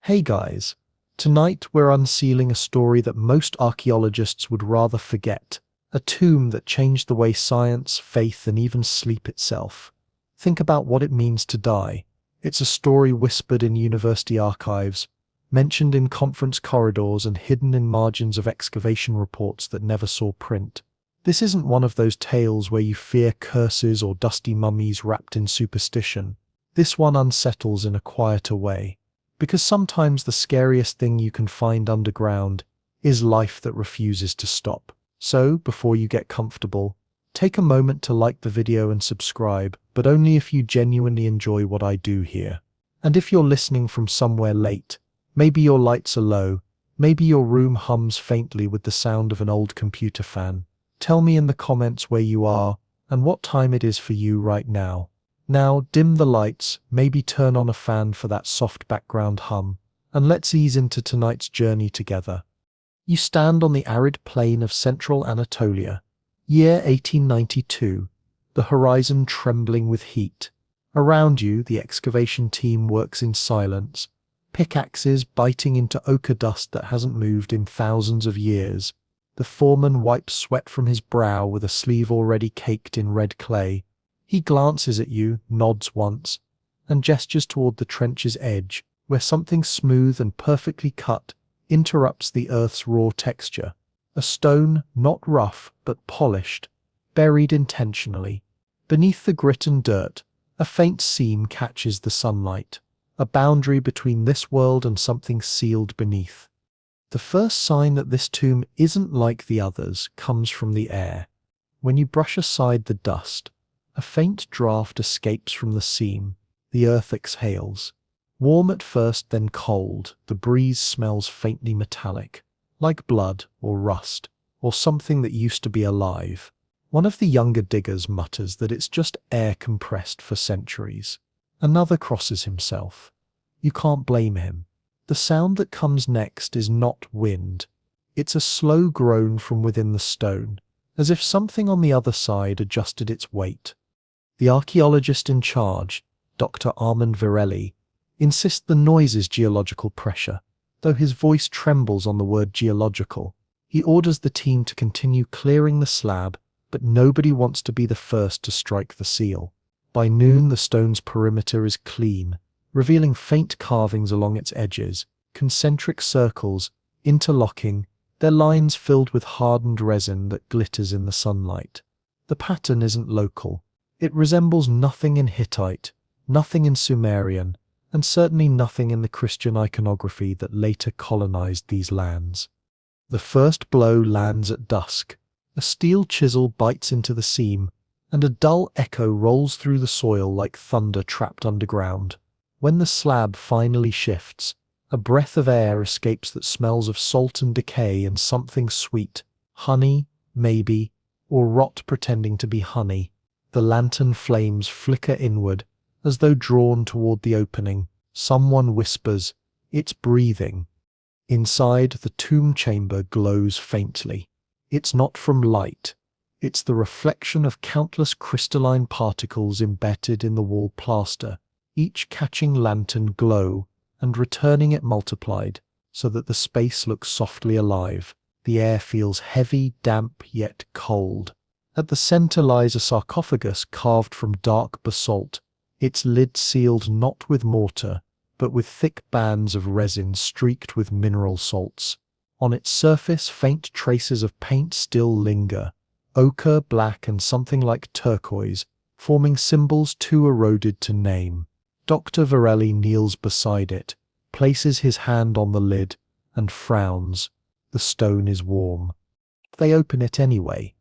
Hey guys, tonight we're unsealing a story that most archaeologists would rather forget, a tomb that changed the way science, faith, and even sleep itself. Think about what it means to die. It's a story whispered in university archives, mentioned in conference corridors, and hidden in margins of excavation reports that never saw print. This isn't one of those tales where you fear curses or dusty mummies wrapped in superstition. This one unsettles in a quieter way. Because sometimes the scariest thing you can find underground is life that refuses to stop. So, before you get comfortable, take a moment to like the video and subscribe, but only if you genuinely enjoy what I do here. And if you're listening from somewhere late, maybe your lights are low, maybe your room hums faintly with the sound of an old computer fan, tell me in the comments where you are and what time it is for you right now. Now, dim the lights, maybe turn on a fan for that soft background hum, and let's ease into tonight's journey together. You stand on the arid plain of central Anatolia, year 1892, the horizon trembling with heat. Around you, the excavation team works in silence, pickaxes biting into ochre dust that hasn't moved in thousands of years. The foreman wipes sweat from his brow with a sleeve already caked in red clay. He glances at you, nods once, and gestures toward the trench's edge, where something smooth and perfectly cut interrupts the earth's raw texture. A stone, not rough, but polished, buried intentionally. Beneath the grit and dirt, a faint seam catches the sunlight, a boundary between this world and something sealed beneath. The first sign that this tomb isn't like the others comes from the air. When you brush aside the dust, a faint draft escapes from the seam. The earth exhales. Warm at first, then cold, the breeze smells faintly metallic, like blood or rust, or something that used to be alive. One of the younger diggers mutters that it's just air compressed for centuries. Another crosses himself. You can't blame him. The sound that comes next is not wind. It's a slow groan from within the stone, as if something on the other side adjusted its weight. The archaeologist in charge, Dr. Armand Virelli, insists the noise is geological pressure. Though his voice trembles on the word geological, he orders the team to continue clearing the slab, but nobody wants to be the first to strike the seal. By noon, the stone's perimeter is clean, revealing faint carvings along its edges, concentric circles, interlocking, their lines filled with hardened resin that glitters in the sunlight. The pattern isn't local. It resembles nothing in Hittite, nothing in Sumerian, and certainly nothing in the Christian iconography that later colonized these lands. The first blow lands at dusk. A steel chisel bites into the seam, and a dull echo rolls through the soil like thunder trapped underground. When the slab finally shifts, a breath of air escapes that smells of salt and decay and something sweet, honey, maybe, or rot pretending to be honey. The lantern flames flicker inward, as though drawn toward the opening. Someone whispers, "It's breathing." Inside, the tomb chamber glows faintly. It's not from light. It's the reflection of countless crystalline particles embedded in the wall plaster, each catching lantern glow and returning it multiplied, so that the space looks softly alive. The air feels heavy, damp, yet cold. At the center lies a sarcophagus carved from dark basalt, its lid sealed not with mortar, but with thick bands of resin streaked with mineral salts. On its surface, faint traces of paint still linger, ochre, black, and something like turquoise, forming symbols too eroded to name. Dr. Virelli kneels beside it, places his hand on the lid, and frowns. The stone is warm. They open it anyway.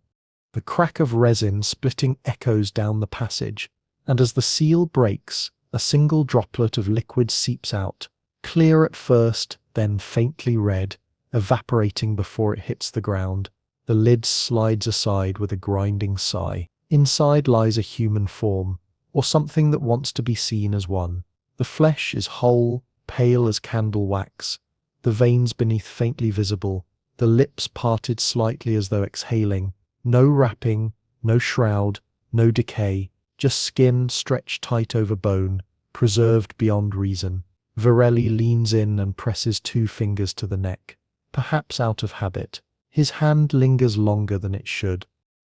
The crack of resin splitting echoes down the passage, and as the seal breaks, a single droplet of liquid seeps out, clear at first, then faintly red, evaporating before it hits the ground. The lid slides aside with a grinding sigh. Inside lies a human form, or something that wants to be seen as one. The flesh is whole, pale as candle wax, the veins beneath faintly visible, the lips parted slightly as though exhaling. No wrapping, no shroud, no decay, just skin stretched tight over bone, preserved beyond reason. Varelli leans in and presses 2 fingers to the neck, perhaps out of habit. His hand lingers longer than it should.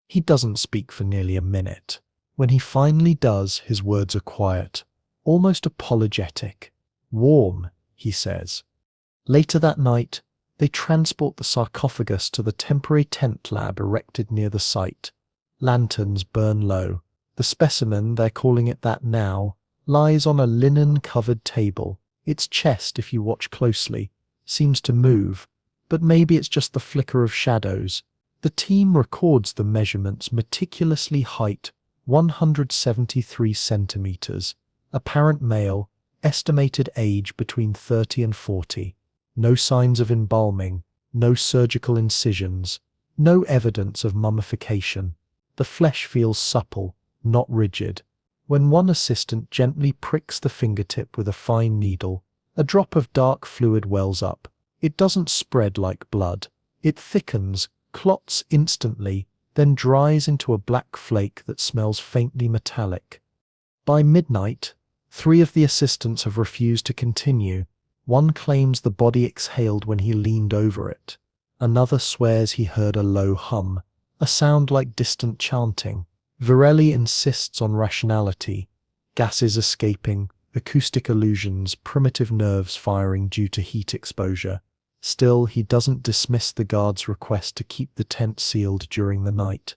He doesn't speak for nearly a minute. When he finally does, his words are quiet, almost apologetic. "Warm," he says. Later that night, they transport the sarcophagus to the temporary tent lab erected near the site. Lanterns burn low. The specimen, they're calling it that now, lies on a linen-covered table. Its chest, if you watch closely, seems to move, but maybe it's just the flicker of shadows. The team records the measurements meticulously: height 173 centimeters, apparent male, estimated age between 30 and 40. No signs of embalming, no surgical incisions, no evidence of mummification. The flesh feels supple, not rigid. When one assistant gently pricks the fingertip with a fine needle, a drop of dark fluid wells up. It doesn't spread like blood. It thickens, clots instantly, then dries into a black flake that smells faintly metallic. By midnight, 3 of the assistants have refused to continue. One claims the body exhaled when he leaned over it. Another swears he heard a low hum, a sound like distant chanting. Varelli insists on rationality: gases escaping, acoustic illusions, primitive nerves firing due to heat exposure. Still, he doesn't dismiss the guard's request to keep the tent sealed during the night.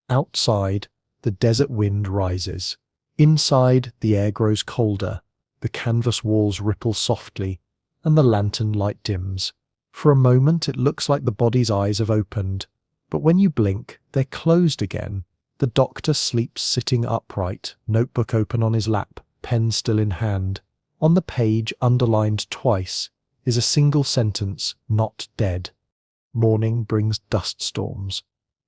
Outside, the desert wind rises. Inside, the air grows colder. The canvas walls ripple softly, and the lantern light dims. For a moment, it looks like the body's eyes have opened, but when you blink, they're closed again. The doctor sleeps sitting upright, notebook open on his lap, pen still in hand. On the page, underlined twice, is a single sentence: "Not dead." Morning brings dust storms.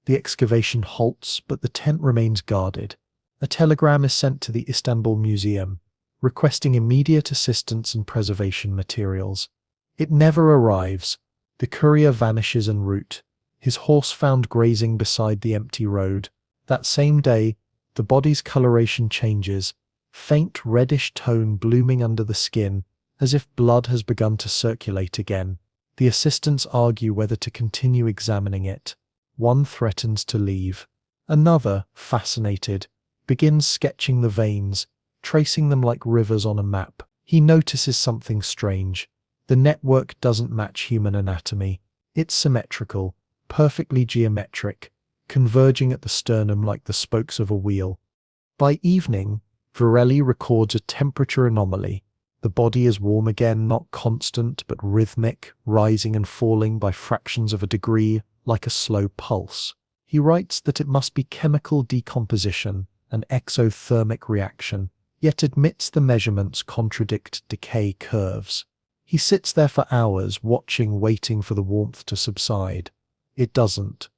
The excavation halts, but the tent remains guarded. A telegram is sent to the Istanbul Museum, requesting immediate assistance and preservation materials. It never arrives. The courier vanishes en route, his horse found grazing beside the empty road. That same day, the body's coloration changes, faint reddish tone blooming under the skin, as if blood has begun to circulate again. The assistants argue whether to continue examining it. One threatens to leave. Another, fascinated, begins sketching the veins, tracing them like rivers on a map. He notices something strange. The network doesn't match human anatomy. It's symmetrical, perfectly geometric, converging at the sternum like the spokes of a wheel. By evening, Varelli records a temperature anomaly. The body is warm again, not constant but rhythmic, rising and falling by fractions of a degree, like a slow pulse. He writes that it must be chemical decomposition, an exothermic reaction, yet admits the measurements contradict decay curves. He sits there for hours, watching, waiting for the warmth to subside. It doesn't.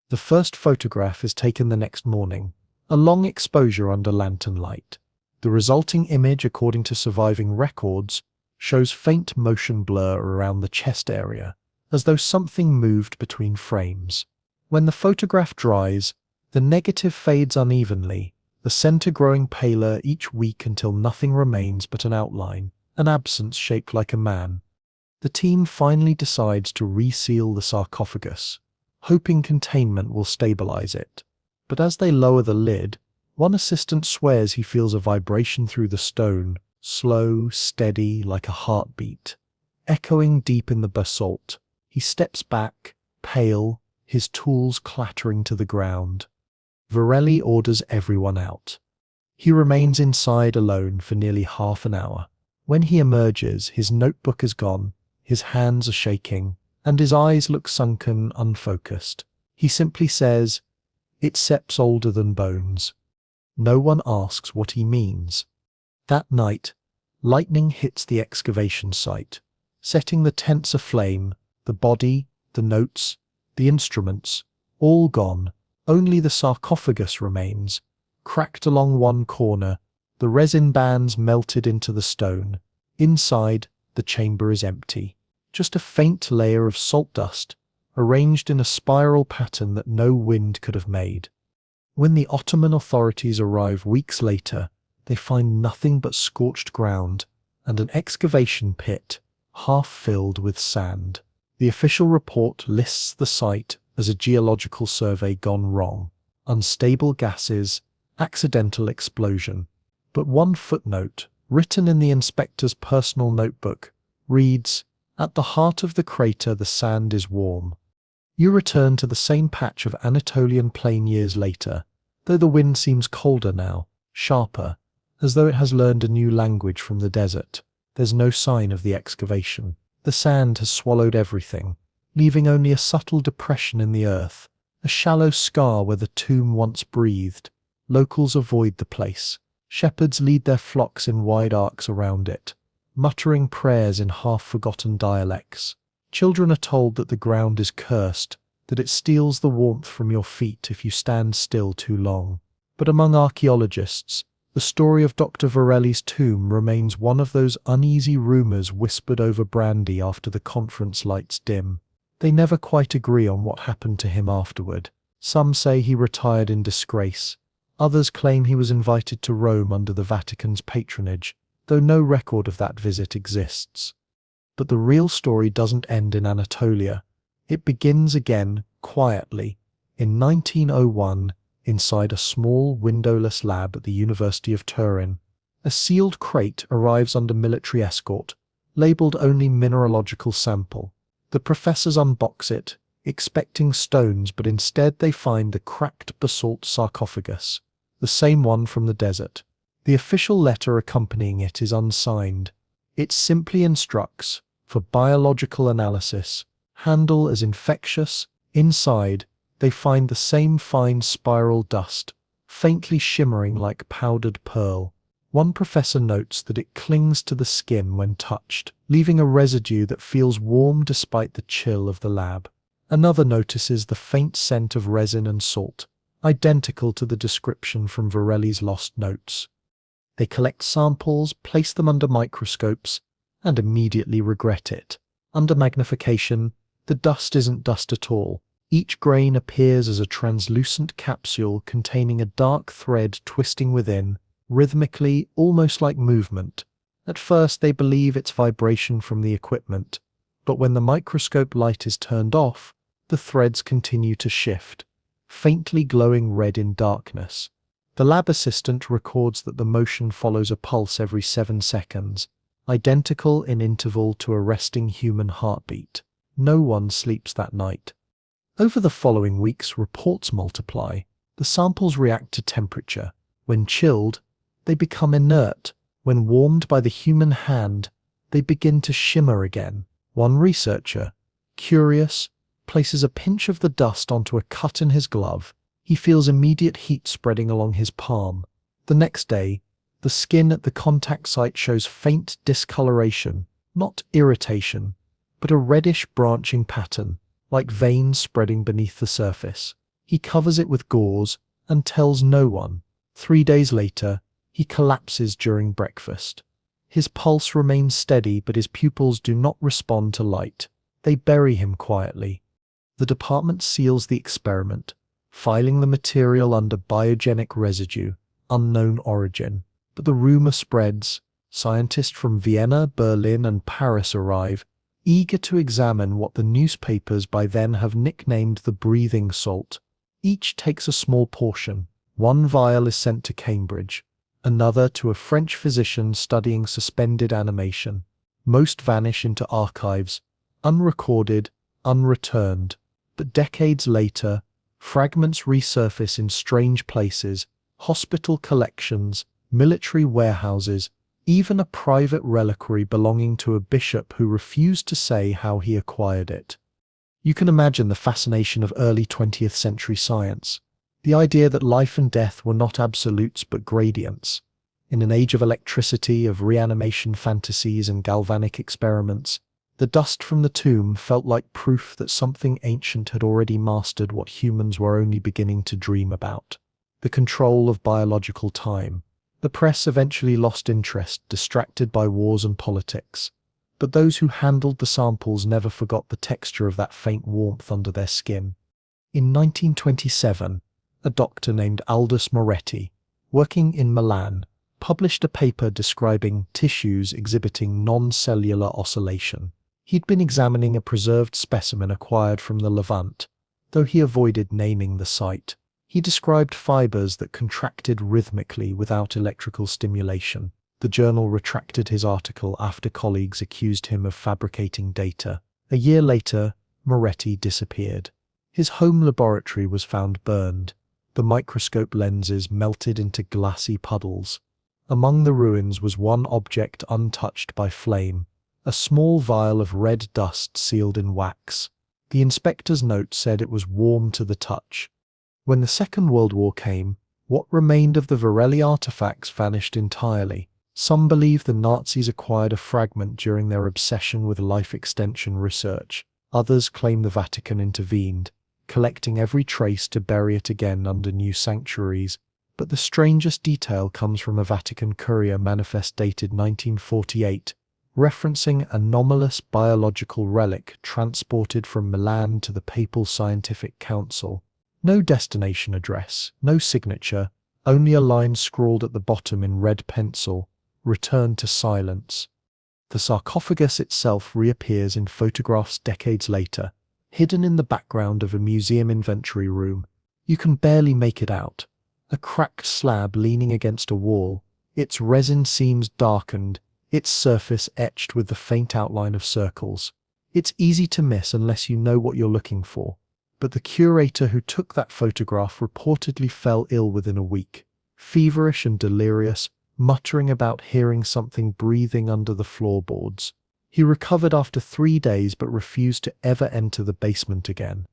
The first photograph is taken the next morning, a long exposure under lantern light. The resulting image, according to surviving records, shows faint motion blur around the chest area, as though something moved between frames. When the photograph dries, the negative fades unevenly, the center growing paler each week until nothing remains but an outline, an absence shaped like a man. The team finally decides to reseal the sarcophagus, hoping containment will stabilize it. But as they lower the lid, one assistant swears he feels a vibration through the stone, slow, steady, like a heartbeat, echoing deep in the basalt. He steps back, pale, his tools clattering to the ground. Varelli orders everyone out. He remains inside alone for nearly half an hour. When he emerges, his notebook is gone, his hands are shaking, and his eyes look sunken, unfocused. He simply says, "It's sep's older than bones." No one asks what he means. That night, lightning hits the excavation site, setting the tents aflame, the body, the notes, the instruments, all gone. Only the sarcophagus remains, cracked along one corner, the resin bands melted into the stone. Inside, the chamber is empty. Just a faint layer of salt dust, arranged in a spiral pattern that no wind could have made. When the Ottoman authorities arrive weeks later, they find nothing but scorched ground, and an excavation pit, half filled with sand. The official report lists the site as a geological survey gone wrong, unstable gases, accidental explosion. But one footnote, written in the inspector's personal notebook, reads, "At the heart of the crater the sand is warm." You return to the same patch of Anatolian plain years later, though the wind seems colder now, sharper, as though it has learned a new language from the desert. There's no sign of the excavation. The sand has swallowed everything, leaving only a subtle depression in the earth, a shallow scar where the tomb once breathed. Locals avoid the place. Shepherds lead their flocks in wide arcs around it, muttering prayers in half-forgotten dialects. Children are told that the ground is cursed, that it steals the warmth from your feet if you stand still too long. But among archaeologists, the story of Dr. Varelli's tomb remains one of those uneasy rumors whispered over brandy after the conference lights dim. They never quite agree on what happened to him afterward. Some say he retired in disgrace. Others claim he was invited to Rome under the Vatican's patronage, though no record of that visit exists. But the real story doesn't end in Anatolia. It begins again, quietly, in 1901, inside a small, windowless lab at the University of Turin. A sealed crate arrives under military escort, labeled only mineralogical sample. The professors unbox it, expecting stones, but instead they find a cracked basalt sarcophagus, the same one from the desert. The official letter accompanying it is unsigned. It simply instructs, for biological analysis, handle as infectious. Inside, they find the same fine spiral dust, faintly shimmering like powdered pearl. One professor notes that it clings to the skin when touched, leaving a residue that feels warm despite the chill of the lab. Another notices the faint scent of resin and salt, identical to the description from Varelli's lost notes. They collect samples, place them under microscopes, and immediately regret it. Under magnification, the dust isn't dust at all. Each grain appears as a translucent capsule containing a dark thread twisting within, rhythmically, almost like movement. At first they believe it's vibration from the equipment, but when the microscope light is turned off, the threads continue to shift, faintly glowing red in darkness. The lab assistant records that the motion follows a pulse every 7 seconds, identical in interval to a resting human heartbeat. No one sleeps that night. Over the following weeks, reports multiply. The samples react to temperature. When chilled, they become inert. When warmed by the human hand, they begin to shimmer again. One researcher, curious, places a pinch of the dust onto a cut in his glove. He feels immediate heat spreading along his palm. The next day, the skin at the contact site shows faint discoloration, not irritation, but a reddish branching pattern, like veins spreading beneath the surface. He covers it with gauze and tells no one. 3 days later, he collapses during breakfast. His pulse remains steady, but his pupils do not respond to light. They bury him quietly. The department seals the experiment, filing the material under biogenic residue, unknown origin. But the rumor spreads. Scientists from Vienna, Berlin, and Paris arrive, eager to examine what the newspapers by then have nicknamed the breathing salt. Each takes a small portion. One vial is sent to Cambridge, another to a French physician studying suspended animation. Most vanish into archives, unrecorded, unreturned. But decades later, fragments resurface in strange places, hospital collections, military warehouses, even a private reliquary belonging to a bishop who refused to say how he acquired it. You can imagine the fascination of early 20th century science, the idea that life and death were not absolutes but gradients. In an age of electricity, of reanimation fantasies and galvanic experiments, the dust from the tomb felt like proof that something ancient had already mastered what humans were only beginning to dream about: the control of biological time. The press eventually lost interest, distracted by wars and politics. But those who handled the samples never forgot the texture of that faint warmth under their skin. In 1927, a doctor named Aldus Moretti, working in Milan, published a paper describing tissues exhibiting non-cellular oscillation. He'd been examining a preserved specimen acquired from the Levant, though he avoided naming the site. He described fibers that contracted rhythmically without electrical stimulation. The journal retracted his article after colleagues accused him of fabricating data. A year later, Moretti disappeared. His home laboratory was found burned, the microscope lenses melted into glassy puddles. Among the ruins was one object untouched by flame, a small vial of red dust sealed in wax. The inspector's note said it was warm to the touch. When the Second World War came, what remained of the Varelli artifacts vanished entirely. Some believe the Nazis acquired a fragment during their obsession with life extension research. Others claim the Vatican intervened, collecting every trace to bury it again under new sanctuaries. But the strangest detail comes from a Vatican Courier manifest dated 1948, referencing anomalous biological relic transported from Milan to the Papal Scientific Council. No destination address, no signature, only a line scrawled at the bottom in red pencil, "Return to silence." The sarcophagus itself reappears in photographs decades later, hidden in the background of a museum inventory room. You can barely make it out. A cracked slab leaning against a wall, its resin seams darkened, its surface etched with the faint outline of circles. It's easy to miss unless you know what you're looking for. But the curator who took that photograph reportedly fell ill within a week, feverish and delirious, muttering about hearing something breathing under the floorboards. He recovered after 3 days but refused to ever enter the basement again.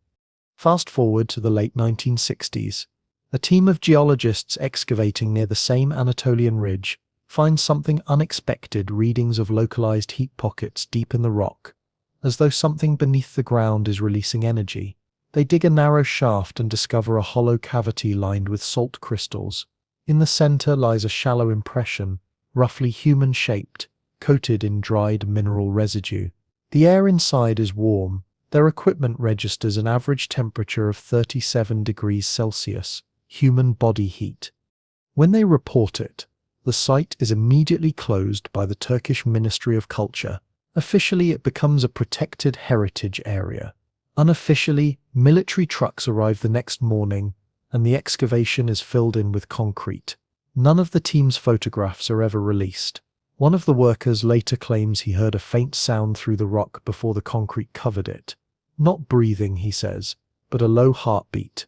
Fast forward to the late 1960s. A team of geologists excavating near the same Anatolian ridge finds something unexpected: readings of localized heat pockets deep in the rock, as though something beneath the ground is releasing energy. They dig a narrow shaft and discover a hollow cavity lined with salt crystals. In the center lies a shallow impression, roughly human-shaped, coated in dried mineral residue. The air inside is warm. Their equipment registers an average temperature of 37 degrees Celsius, human body heat. When they report it, the site is immediately closed by the Turkish Ministry of Culture. Officially, it becomes a protected heritage area. Unofficially, military trucks arrive the next morning, and the excavation is filled in with concrete. None of the team's photographs are ever released. One of the workers later claims he heard a faint sound through the rock before the concrete covered it. Not breathing, he says, but a low heartbeat.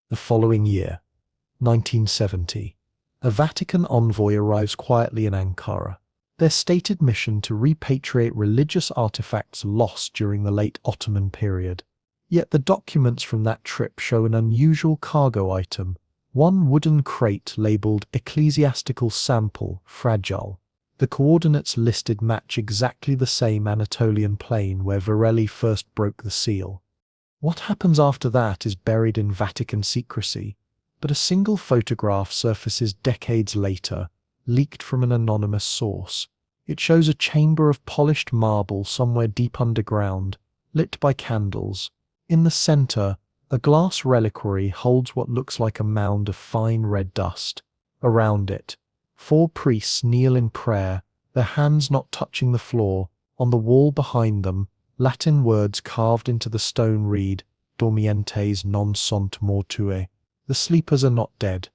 The following year, 1970, a Vatican envoy arrives quietly in Ankara. Their stated mission to repatriate religious artifacts lost during the late Ottoman period. Yet the documents from that trip show an unusual cargo item, one wooden crate labeled Ecclesiastical Sample, Fragile. The coordinates listed match exactly the same Anatolian plain where Varelli first broke the seal. What happens after that is buried in Vatican secrecy, but a single photograph surfaces decades later, leaked from an anonymous source. It shows a chamber of polished marble somewhere deep underground, lit by candles. In the center, a glass reliquary holds what looks like a mound of fine red dust. Around it, 4 priests kneel in prayer, their hands not touching the floor. On the wall behind them, Latin words carved into the stone read, "Dormientes non sunt mortui." The sleepers are not dead.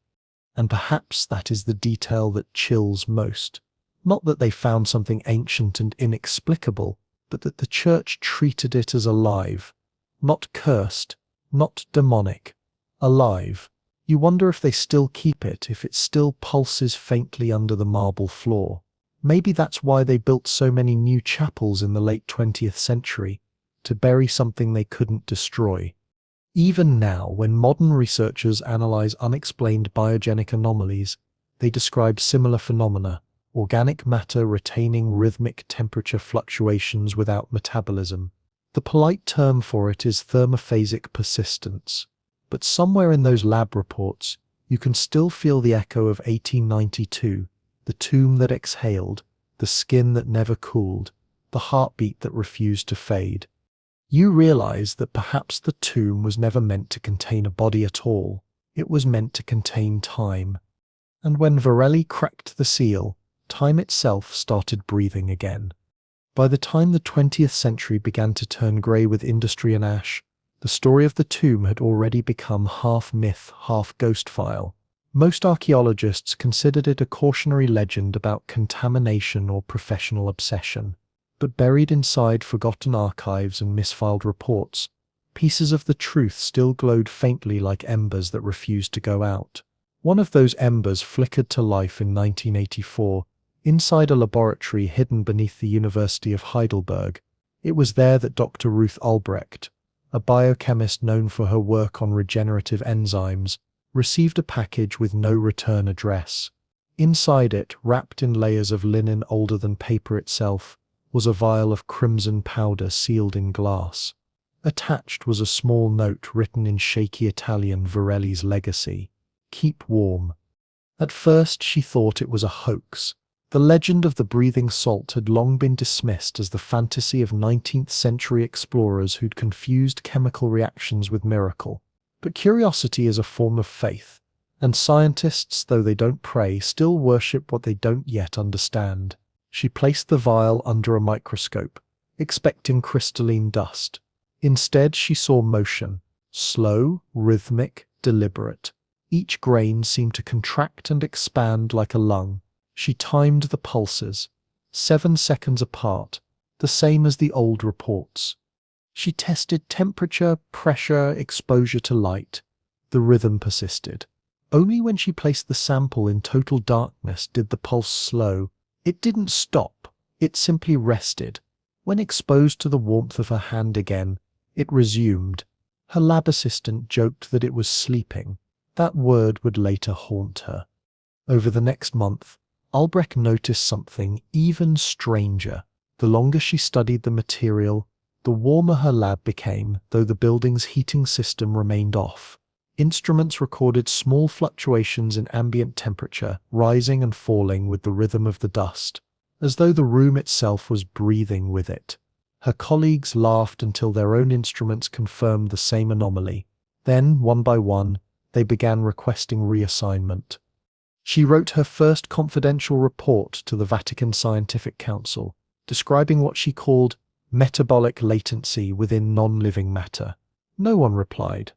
And perhaps that is the detail that chills most. Not that they found something ancient and inexplicable, but that the church treated it as alive. Not cursed, not demonic, alive. You wonder if they still keep it, if it still pulses faintly under the marble floor. Maybe that's why they built so many new chapels in the late 20th century, to bury something they couldn't destroy. Even now, when modern researchers analyze unexplained biogenic anomalies, they describe similar phenomena: organic matter retaining rhythmic temperature fluctuations without metabolism. The polite term for it is thermophasic persistence. But somewhere in those lab reports, you can still feel the echo of 1892, the tomb that exhaled, the skin that never cooled, the heartbeat that refused to fade. You realize that perhaps the tomb was never meant to contain a body at all. It was meant to contain time. And when Varelli cracked the seal, time itself started breathing again. By the time the 20th century began to turn grey with industry and ash, the story of the tomb had already become half myth, half ghost file. Most archaeologists considered it a cautionary legend about contamination or professional obsession. But buried inside forgotten archives and misfiled reports, pieces of the truth still glowed faintly like embers that refused to go out. One of those embers flickered to life in 1984, inside a laboratory hidden beneath the University of Heidelberg. It was there that Dr. Ruth Albrecht, a biochemist known for her work on regenerative enzymes, received a package with no return address. Inside it, wrapped in layers of linen older than paper itself, was a vial of crimson powder sealed in glass. Attached was a small note written in shaky Italian, Varelli's legacy: "Keep warm." At first she thought it was a hoax. The legend of the breathing salt had long been dismissed as the fantasy of 19th century explorers who'd confused chemical reactions with miracle. But curiosity is a form of faith, and scientists, though they don't pray, still worship what they don't yet understand. She placed the vial under a microscope, expecting crystalline dust. Instead, she saw motion, slow, rhythmic, deliberate. Each grain seemed to contract and expand like a lung. She timed the pulses, 7 seconds apart, the same as the old reports. She tested temperature, pressure, exposure to light. The rhythm persisted. Only when she placed the sample in total darkness did the pulse slow. It didn't stop, it simply rested. When exposed to the warmth of her hand again, it resumed. Her lab assistant joked that it was sleeping. That word would later haunt her. Over the next month, Albrecht noticed something even stranger. The longer she studied the material, the warmer her lab became, though the building's heating system remained off. Instruments recorded small fluctuations in ambient temperature, rising and falling with the rhythm of the dust, as though the room itself was breathing with it. Her colleagues laughed until their own instruments confirmed the same anomaly. Then, one by one, they began requesting reassignment. She wrote her first confidential report to the Vatican Scientific Council, describing what she called metabolic latency within non-living matter. No one replied.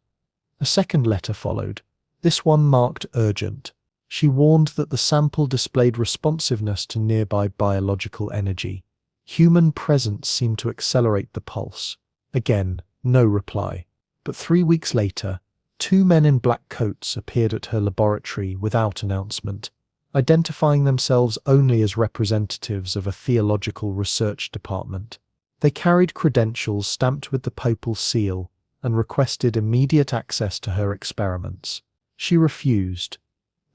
A second letter followed, this one marked urgent. She warned that the sample displayed responsiveness to nearby biological energy. Human presence seemed to accelerate the pulse. Again, no reply. But 3 weeks later, 2 men in black coats appeared at her laboratory without announcement, identifying themselves only as representatives of a theological research department. They carried credentials stamped with the papal seal and requested immediate access to her experiments. She refused.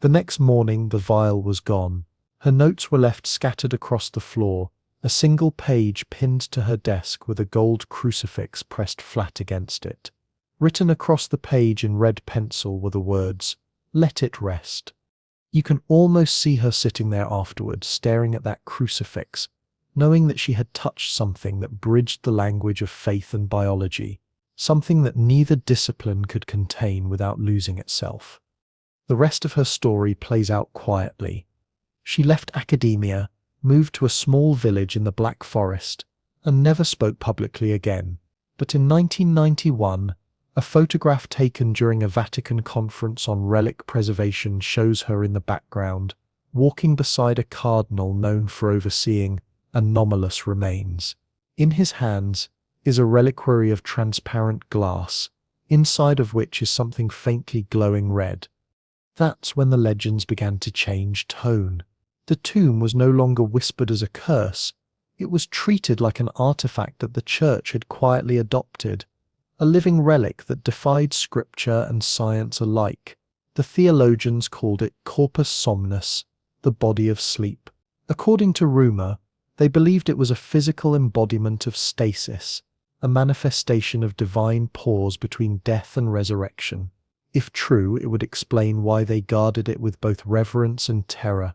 The next morning, the vial was gone. Her notes were left scattered across the floor, a single page pinned to her desk with a gold crucifix pressed flat against it. Written across the page in red pencil were the words, "Let it rest." You can almost see her sitting there afterwards, staring at that crucifix, knowing that she had touched something that bridged the language of faith and biology, something that neither discipline could contain without losing itself. The rest of her story plays out quietly. She left academia, moved to a small village in the Black Forest, and never spoke publicly again. But in 1991, a photograph taken during a Vatican conference on relic preservation shows her in the background, walking beside a cardinal known for overseeing anomalous remains. In his hands is a reliquary of transparent glass, inside of which is something faintly glowing red. That's when the legends began to change tone. The tomb was no longer whispered as a curse. It was treated like an artifact that the church had quietly adopted, a living relic that defied scripture and science alike. The theologians called it corpus somnus, the body of sleep. According to rumor, they believed it was a physical embodiment of stasis, a manifestation of divine pause between death and resurrection. If true, it would explain why they guarded it with both reverence and terror.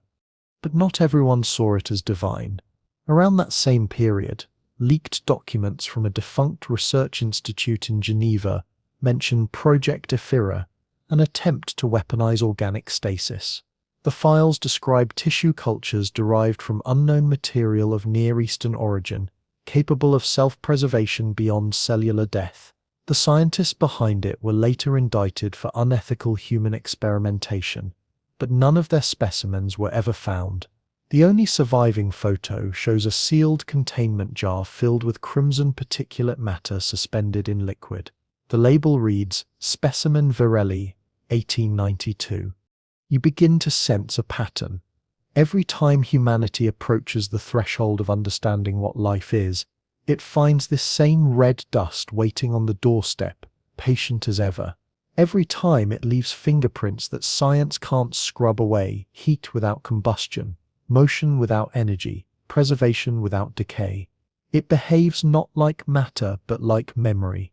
But not everyone saw it as divine. Around that same period, leaked documents from a defunct research institute in Geneva mention Project Ephira, an attempt to weaponize organic stasis. The files describe tissue cultures derived from unknown material of Near Eastern origin, capable of self-preservation beyond cellular death. The scientists behind it were later indicted for unethical human experimentation, but none of their specimens were ever found. The only surviving photo shows a sealed containment jar filled with crimson particulate matter suspended in liquid. The label reads, Specimen Virelli, 1892. You begin to sense a pattern. Every time humanity approaches the threshold of understanding what life is, it finds this same red dust waiting on the doorstep, patient as ever. Every time it leaves fingerprints that science can't scrub away, heat without combustion, motion without energy, preservation without decay. It behaves not like matter, but like memory.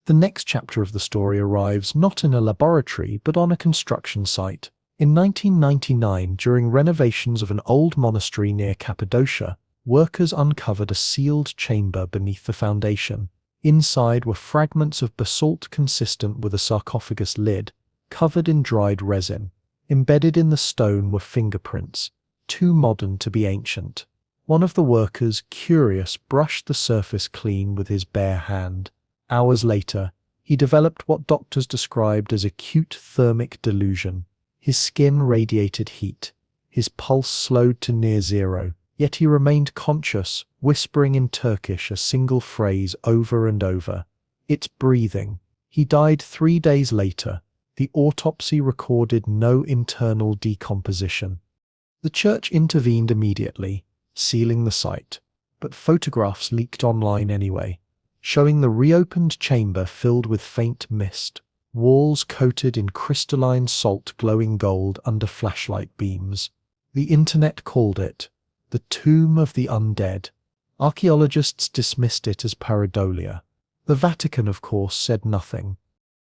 The next chapter of the story arrives not in a laboratory, but on a construction site. In 1999, during renovations of an old monastery near Cappadocia, workers uncovered a sealed chamber beneath the foundation. Inside were fragments of basalt consistent with a sarcophagus lid, covered in dried resin. Embedded in the stone were fingerprints, too modern to be ancient. One of the workers, curious, brushed the surface clean with his bare hand. Hours later, he developed what doctors described as acute thermic delusion. His skin radiated heat. His pulse slowed to near zero, yet he remained conscious, whispering in Turkish a single phrase over and over. It's breathing. He died 3 days later. The autopsy recorded no internal decomposition. The church intervened immediately, sealing the site, but photographs leaked online anyway, showing the reopened chamber filled with faint mist, walls coated in crystalline salt glowing gold under flashlight beams. The internet called it the Tomb of the Undead. Archaeologists dismissed it as pareidolia. The Vatican, of course, said nothing.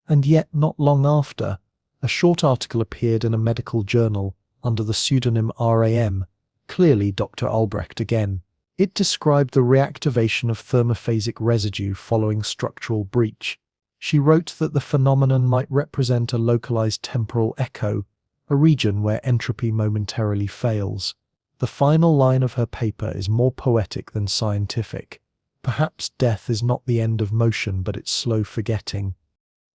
And yet, not long after, a short article appeared in a medical journal under the pseudonym RAM, clearly Dr. Albrecht again. It described the reactivation of thermophasic residue following structural breach. She wrote that the phenomenon might represent a localized temporal echo, a region where entropy momentarily fails. The final line of her paper is more poetic than scientific. Perhaps death is not the end of motion, but its slow forgetting.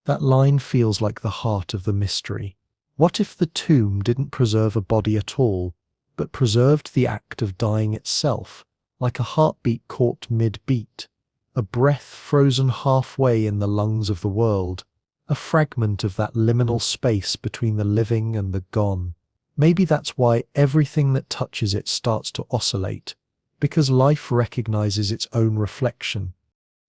That line feels like the heart of the mystery. What if the tomb didn't preserve a body at all, but preserved the act of dying itself, like a heartbeat caught mid-beat, a breath frozen halfway in the lungs of the world, a fragment of that liminal space between the living and the gone? Maybe that's why everything that touches it starts to oscillate, because life recognizes its own reflection.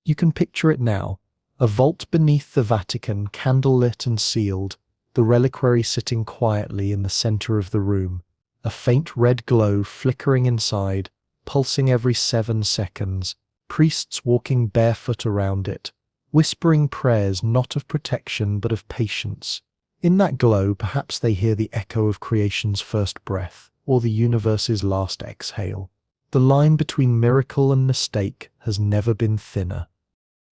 You can picture it now, a vault beneath the Vatican, candlelit and sealed, the reliquary sitting quietly in the center of the room, a faint red glow flickering inside, pulsing every 7 seconds, priests walking barefoot around it, whispering prayers not of protection but of patience. In that glow, perhaps they hear the echo of creation's first breath, or the universe's last exhale. The line between miracle and mistake has never been thinner.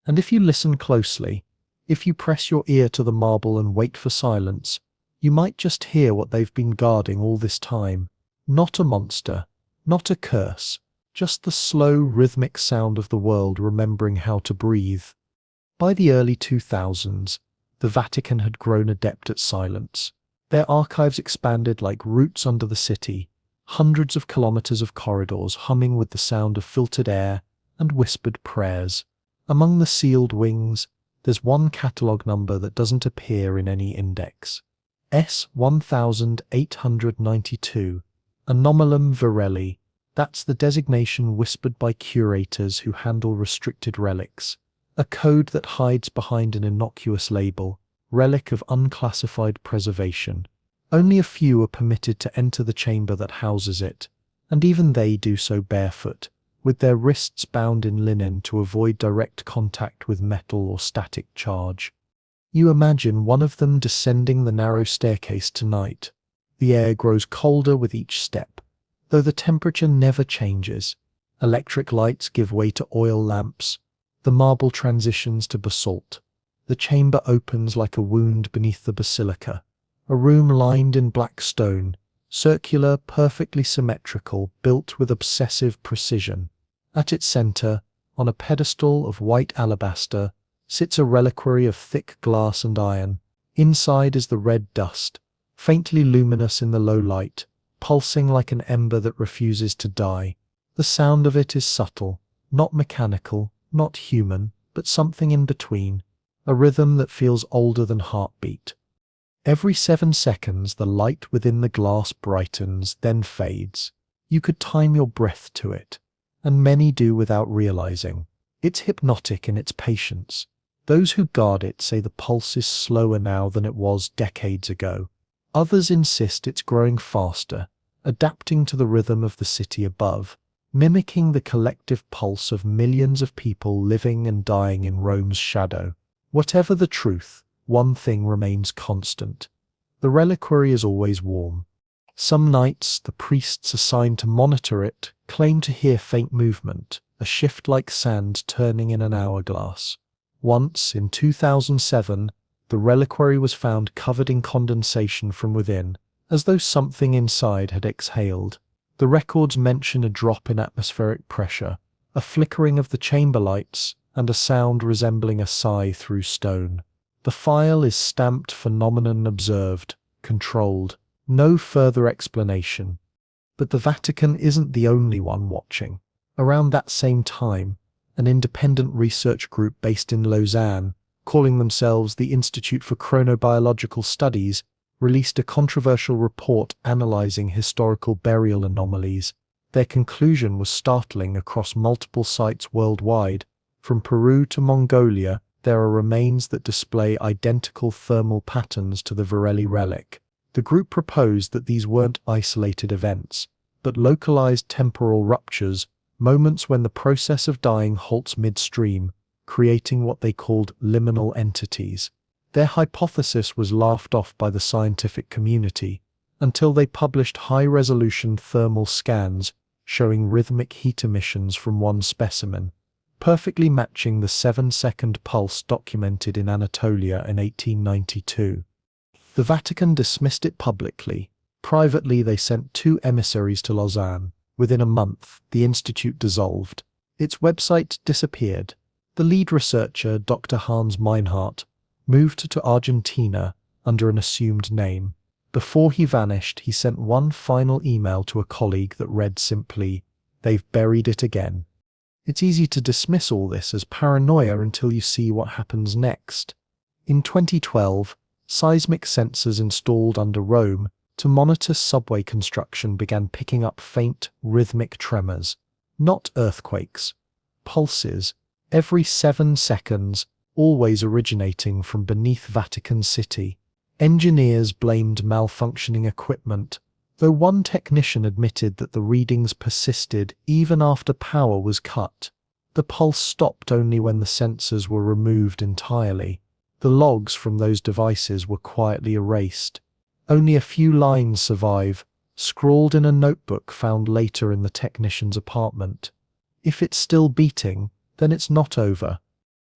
And if you listen closely, if you press your ear to the marble and wait for silence, you might just hear what they've been guarding all this time. Not a monster, not a curse, just the slow, rhythmic sound of the world remembering how to breathe. By the early 2000s, the Vatican had grown adept at silence. Their archives expanded like roots under the city, hundreds of kilometers of corridors humming with the sound of filtered air and whispered prayers. Among the sealed wings, there's one catalogue number that doesn't appear in any index. S1892, Anomalum Virelli. That's the designation whispered by curators who handle restricted relics. A code that hides behind an innocuous label, relic of unclassified preservation. Only a few are permitted to enter the chamber that houses it, and even they do so barefoot, with their wrists bound in linen to avoid direct contact with metal or static charge. You imagine one of them descending the narrow staircase tonight. The air grows colder with each step, though the temperature never changes. Electric lights give way to oil lamps. The marble transitions to basalt. The chamber opens like a wound beneath the basilica, a room lined in black stone, circular, perfectly symmetrical, built with obsessive precision. At its center, on a pedestal of white alabaster, sits a reliquary of thick glass and iron. Inside is the red dust, faintly luminous in the low light, pulsing like an ember that refuses to die. The sound of it is subtle, not mechanical, not human, but something in between, a rhythm that feels older than heartbeat. Every 7 seconds, the light within the glass brightens, then fades. You could time your breath to it, and many do without realizing. It's hypnotic in its patience. Those who guard it say the pulse is slower now than it was decades ago. Others insist it's growing faster, adapting to the rhythm of the city above, mimicking the collective pulse of millions of people living and dying in Rome's shadow. Whatever the truth, one thing remains constant. The reliquary is always warm. Some nights, the priests assigned to monitor it claim to hear faint movement, a shift like sand turning in an hourglass. Once, in 2007, the reliquary was found covered in condensation from within, as though something inside had exhaled. The records mention a drop in atmospheric pressure, a flickering of the chamber lights, and a sound resembling a sigh through stone. The file is stamped phenomenon observed, controlled. No further explanation. But the Vatican isn't the only one watching. Around that same time, an independent research group based in Lausanne, calling themselves the Institute for Chronobiological Studies, released a controversial report analyzing historical burial anomalies. Their conclusion was startling. Across multiple sites worldwide. From Peru to Mongolia, there are remains that display identical thermal patterns to the Varelli relic. The group proposed that these weren't isolated events, but localized temporal ruptures, moments when the process of dying halts midstream, creating what they called liminal entities. Their hypothesis was laughed off by the scientific community, until they published high-resolution thermal scans showing rhythmic heat emissions from one specimen, perfectly matching the 7-second pulse documented in Anatolia in 1892. The Vatican dismissed it publicly. Privately, they sent 2 emissaries to Lausanne. Within a month, the institute dissolved. Its website disappeared. The lead researcher, Dr. Hans Meinhardt, moved to Argentina under an assumed name. Before he vanished, he sent one final email to a colleague that read simply, "They've buried it again." It's easy to dismiss all this as paranoia until you see what happens next. In 2012, seismic sensors installed under Rome to monitor subway construction began picking up faint, rhythmic tremors. Not earthquakes. Pulses, every 7 seconds, always originating from beneath Vatican City. Engineers blamed malfunctioning equipment, though one technician admitted that the readings persisted even after power was cut. The pulse stopped only when the sensors were removed entirely. The logs from those devices were quietly erased. Only a few lines survive, scrawled in a notebook found later in the technician's apartment. If it's still beating, then it's not over.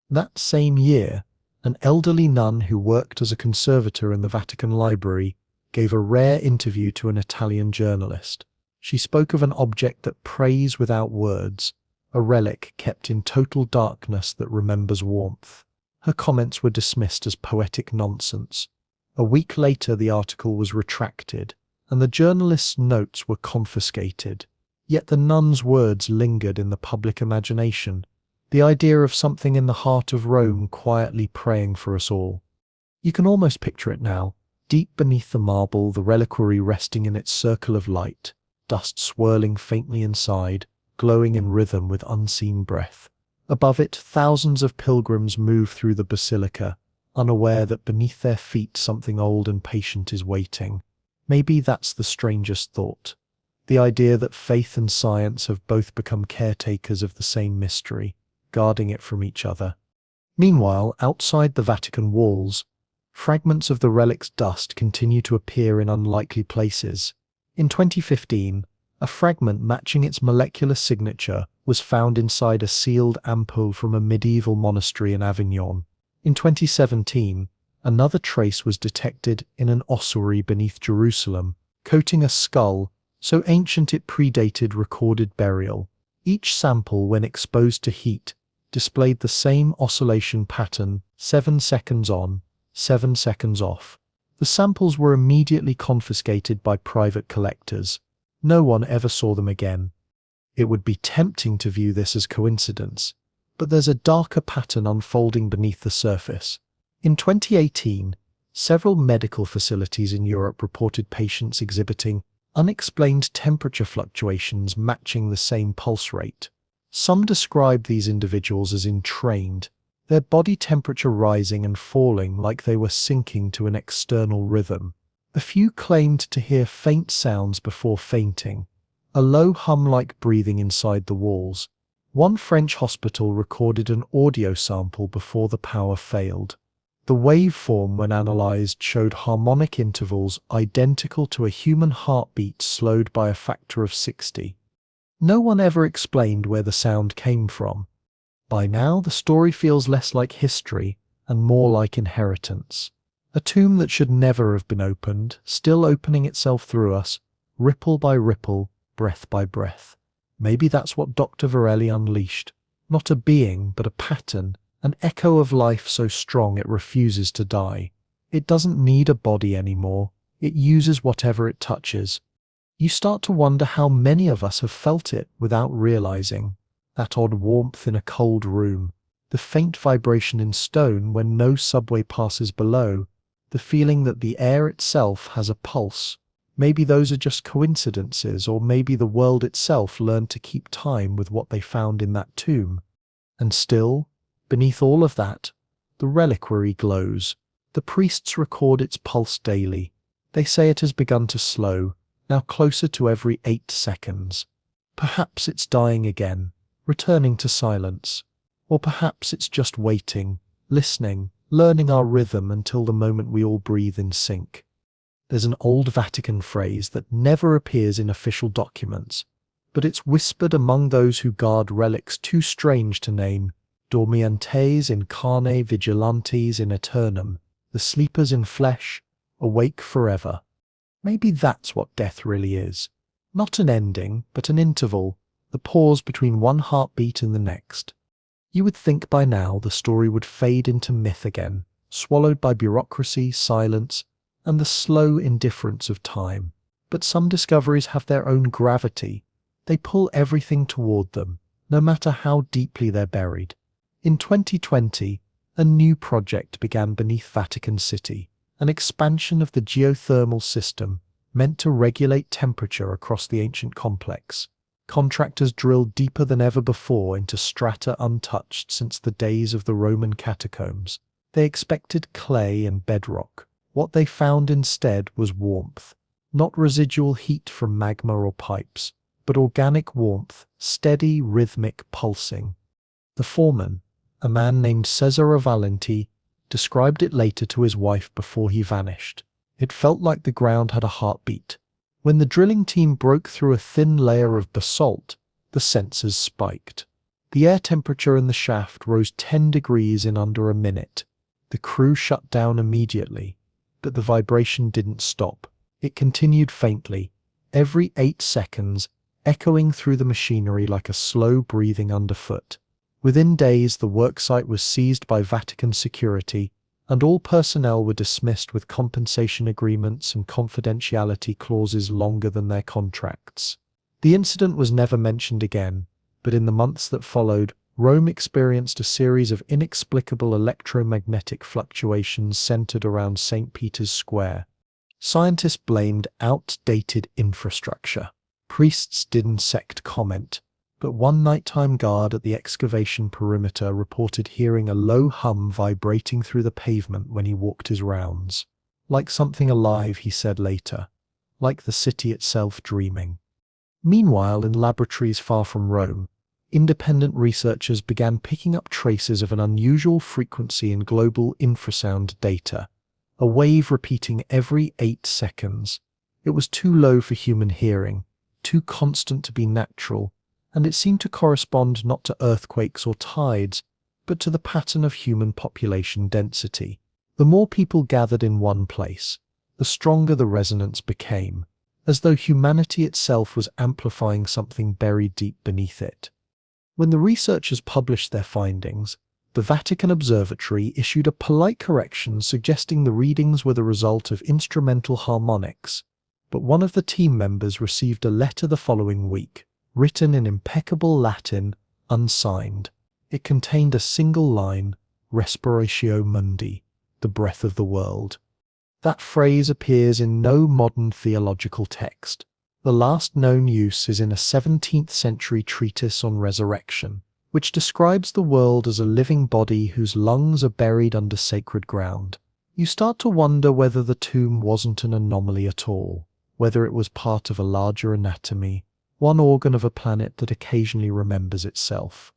That same year, an elderly nun who worked as a conservator in the Vatican Library gave a rare interview to an Italian journalist. She spoke of an object that prays without words, a relic kept in total darkness that remembers warmth. Her comments were dismissed as poetic nonsense. A week later, the article was retracted, and the journalist's notes were confiscated. Yet the nun's words lingered in the public imagination, the idea of something in the heart of Rome quietly praying for us all. You can almost picture it now, deep beneath the marble, the reliquary resting in its circle of light, dust swirling faintly inside, glowing in rhythm with unseen breath. Above it, thousands of pilgrims move through the basilica, unaware that beneath their feet something old and patient is waiting. Maybe that's the strangest thought. The idea that faith and science have both become caretakers of the same mystery, guarding it from each other. Meanwhile, outside the Vatican walls, fragments of the relic's dust continue to appear in unlikely places. In 2015, a fragment matching its molecular signature was found inside a sealed ampoule from a medieval monastery in Avignon. In 2017, another trace was detected in an ossuary beneath Jerusalem, coating a skull so ancient it predated recorded burial. Each sample, when exposed to heat, displayed the same oscillation pattern, 7 seconds on, 7 seconds off. The samples were immediately confiscated by private collectors. No one ever saw them again. It would be tempting to view this as coincidence, but there's a darker pattern unfolding beneath the surface. In 2018, several medical facilities in Europe reported patients exhibiting unexplained temperature fluctuations matching the same pulse rate. Some described these individuals as entrained, their body temperature rising and falling like they were syncing to an external rhythm. A few claimed to hear faint sounds before fainting, a low hum like breathing inside the walls. One French hospital recorded an audio sample before the power failed. The waveform, when analyzed, showed harmonic intervals identical to a human heartbeat slowed by a factor of 60. No one ever explained where the sound came from. By now, the story feels less like history and more like inheritance. A tomb that should never have been opened, still opening itself through us, ripple by ripple, breath by breath. Maybe that's what Dr. Varela unleashed. Not a being, but a pattern, an echo of life so strong it refuses to die. It doesn't need a body anymore. It uses whatever it touches. You start to wonder how many of us have felt it without realizing. That odd warmth in a cold room, the faint vibration in stone when no subway passes below, the feeling that the air itself has a pulse. Maybe those are just coincidences, or maybe the world itself learned to keep time with what they found in that tomb. And still, beneath all of that, the reliquary glows. The priests record its pulse daily. They say it has begun to slow, now closer to every 8 seconds. Perhaps it's dying again, returning to silence. Or perhaps it's just waiting, listening, learning our rhythm until the moment we all breathe in sync. There's an old Vatican phrase that never appears in official documents, but it's whispered among those who guard relics too strange to name: dormientes in carne vigilantes in aeternum, the sleepers in flesh, awake forever. Maybe that's what death really is. Not an ending, but an interval, the pause between one heartbeat and the next. You would think by now the story would fade into myth again, swallowed by bureaucracy, silence, and the slow indifference of time. But some discoveries have their own gravity. They pull everything toward them, no matter how deeply they're buried. In 2020, a new project began beneath Vatican City, an expansion of the geothermal system meant to regulate temperature across the ancient complex. Contractors drilled deeper than ever before into strata untouched since the days of the Roman catacombs. They expected clay and bedrock. What they found instead was warmth, not residual heat from magma or pipes, but organic warmth, steady, rhythmic pulsing. The foreman, a man named Cesare Valenti, described it later to his wife before he vanished. It felt like the ground had a heartbeat. When the drilling team broke through a thin layer of basalt, the sensors spiked. The air temperature in the shaft rose 10 degrees in under a minute. The crew shut down immediately, but the vibration didn't stop. It continued faintly, every 8 seconds, echoing through the machinery like a slow breathing underfoot. Within days, the worksite was seized by Vatican security, and all personnel were dismissed with compensation agreements and confidentiality clauses longer than their contracts. The incident was never mentioned again, but in the months that followed, Rome experienced a series of inexplicable electromagnetic fluctuations centered around St. Peter's Square. Scientists blamed outdated infrastructure. Priests didn't comment, but one nighttime guard at the excavation perimeter reported hearing a low hum vibrating through the pavement when he walked his rounds. Like something alive, he said later, like the city itself dreaming. Meanwhile, in laboratories far from Rome, independent researchers began picking up traces of an unusual frequency in global infrasound data, a wave repeating every 8 seconds. It was too low for human hearing, too constant to be natural, and it seemed to correspond not to earthquakes or tides, but to the pattern of human population density. The more people gathered in one place, the stronger the resonance became. as though humanity itself was amplifying something buried deep beneath it. When the researchers published their findings, the Vatican Observatory issued a polite correction suggesting the readings were the result of instrumental harmonics, but one of the team members received a letter the following week, written in impeccable Latin, unsigned. It contained a single line, Respiratio Mundi, the breath of the world. That phrase appears in no modern theological text. The last known use is in a 17th century treatise on resurrection, which describes the world as a living body whose lungs are buried under sacred ground. You start to wonder whether the tomb wasn't an anomaly at all, whether it was part of a larger anatomy, one organ of a planet that occasionally remembers itself.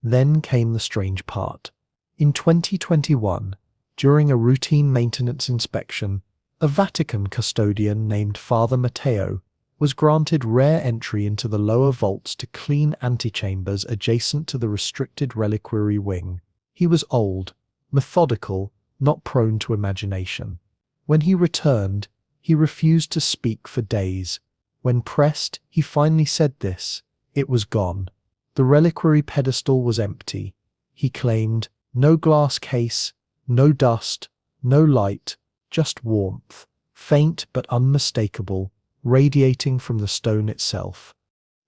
Then came the strange part. In 2021, during a routine maintenance inspection, a Vatican custodian named Father Matteo was granted rare entry into the lower vaults to clean antechambers adjacent to the restricted reliquary wing. He was old, methodical, not prone to imagination. When he returned, he refused to speak for days. When pressed, he finally said this: it was gone. The reliquary pedestal was empty. He claimed, no glass case, no dust, no light, just warmth, faint but unmistakable, radiating from the stone itself.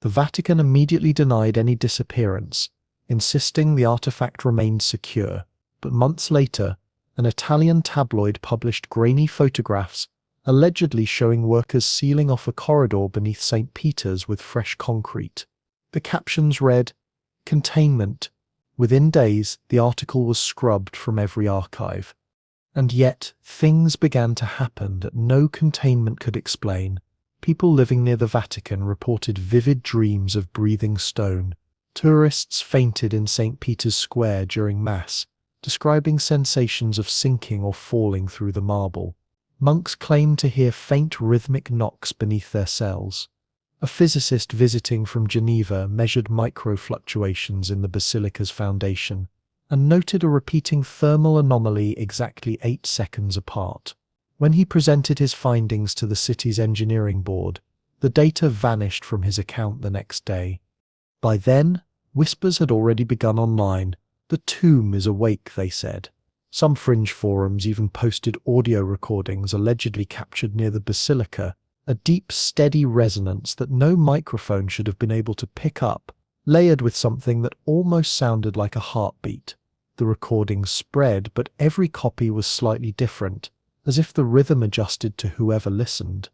The Vatican immediately denied any disappearance, insisting the artifact remained secure, but months later, an Italian tabloid published grainy photographs allegedly showing workers sealing off a corridor beneath St. Peter's with fresh concrete. The captions read, "Containment." Within days, the article was scrubbed from every archive. And yet, things began to happen that no containment could explain. People living near the Vatican reported vivid dreams of breathing stone. Tourists fainted in St. Peter's Square during Mass, describing sensations of sinking or falling through the marble. Monks claimed to hear faint rhythmic knocks beneath their cells. A physicist visiting from Geneva measured microfluctuations in the basilica's foundation and noted a repeating thermal anomaly exactly 8 seconds apart. When he presented his findings to the city's engineering board, the data vanished from his account the next day. By then, whispers had already begun online. The tomb is awake, they said. Some fringe forums even posted audio recordings allegedly captured near the basilica, a deep, steady resonance that no microphone should have been able to pick up, layered with something that almost sounded like a heartbeat. The recordings spread, but every copy was slightly different, as if the rhythm adjusted to whoever listened.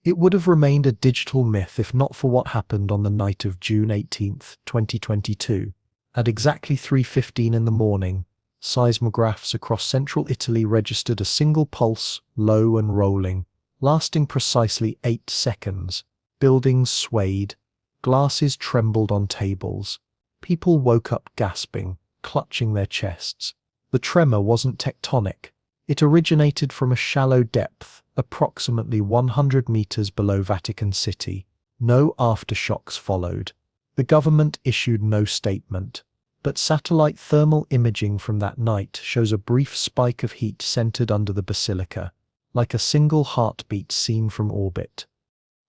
It would have remained a digital myth if not for what happened on the night of June 18, 2022. At exactly 3:15 in the morning, seismographs across central Italy registered a single pulse, low and rolling, lasting precisely 8 seconds. Buildings swayed, glasses trembled on tables. People woke up gasping, clutching their chests. The tremor wasn't tectonic. It originated from a shallow depth, approximately 100 meters below Vatican City. No aftershocks followed. The government issued no statement, but satellite thermal imaging from that night shows a brief spike of heat centered under the basilica, like a single heartbeat seen from orbit.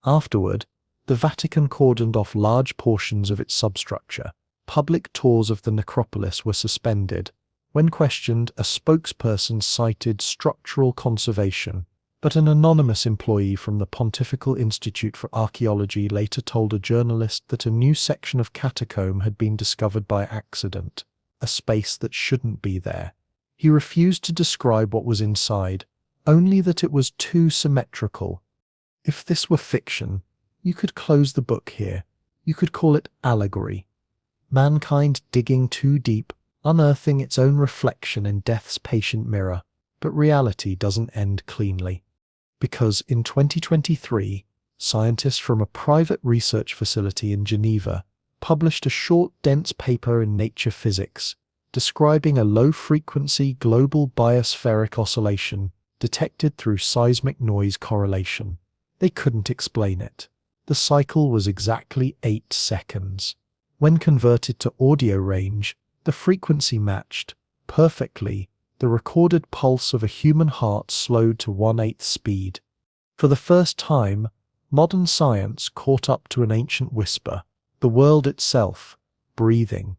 Afterward, the Vatican cordoned off large portions of its substructure. Public tours of the necropolis were suspended. When questioned, a spokesperson cited structural conservation, but an anonymous employee from the Pontifical Institute for Archaeology later told a journalist that a new section of catacomb had been discovered by accident, a space that shouldn't be there. He refused to describe what was inside, only that it was too symmetrical. If this were fiction, you could close the book here. You could call it allegory. Mankind digging too deep, unearthing its own reflection in death's patient mirror. But reality doesn't end cleanly. Because in 2023, scientists from a private research facility in Geneva published a short, dense paper in Nature Physics describing a low-frequency global biospheric oscillation detected through seismic noise correlation. They couldn't explain it. The cycle was exactly 8 seconds. When converted to audio range, the frequency matched perfectly the recorded pulse of a human heart slowed to 1/8 speed. For the first time, Modern science caught up to an ancient whisper, the world itself, breathing.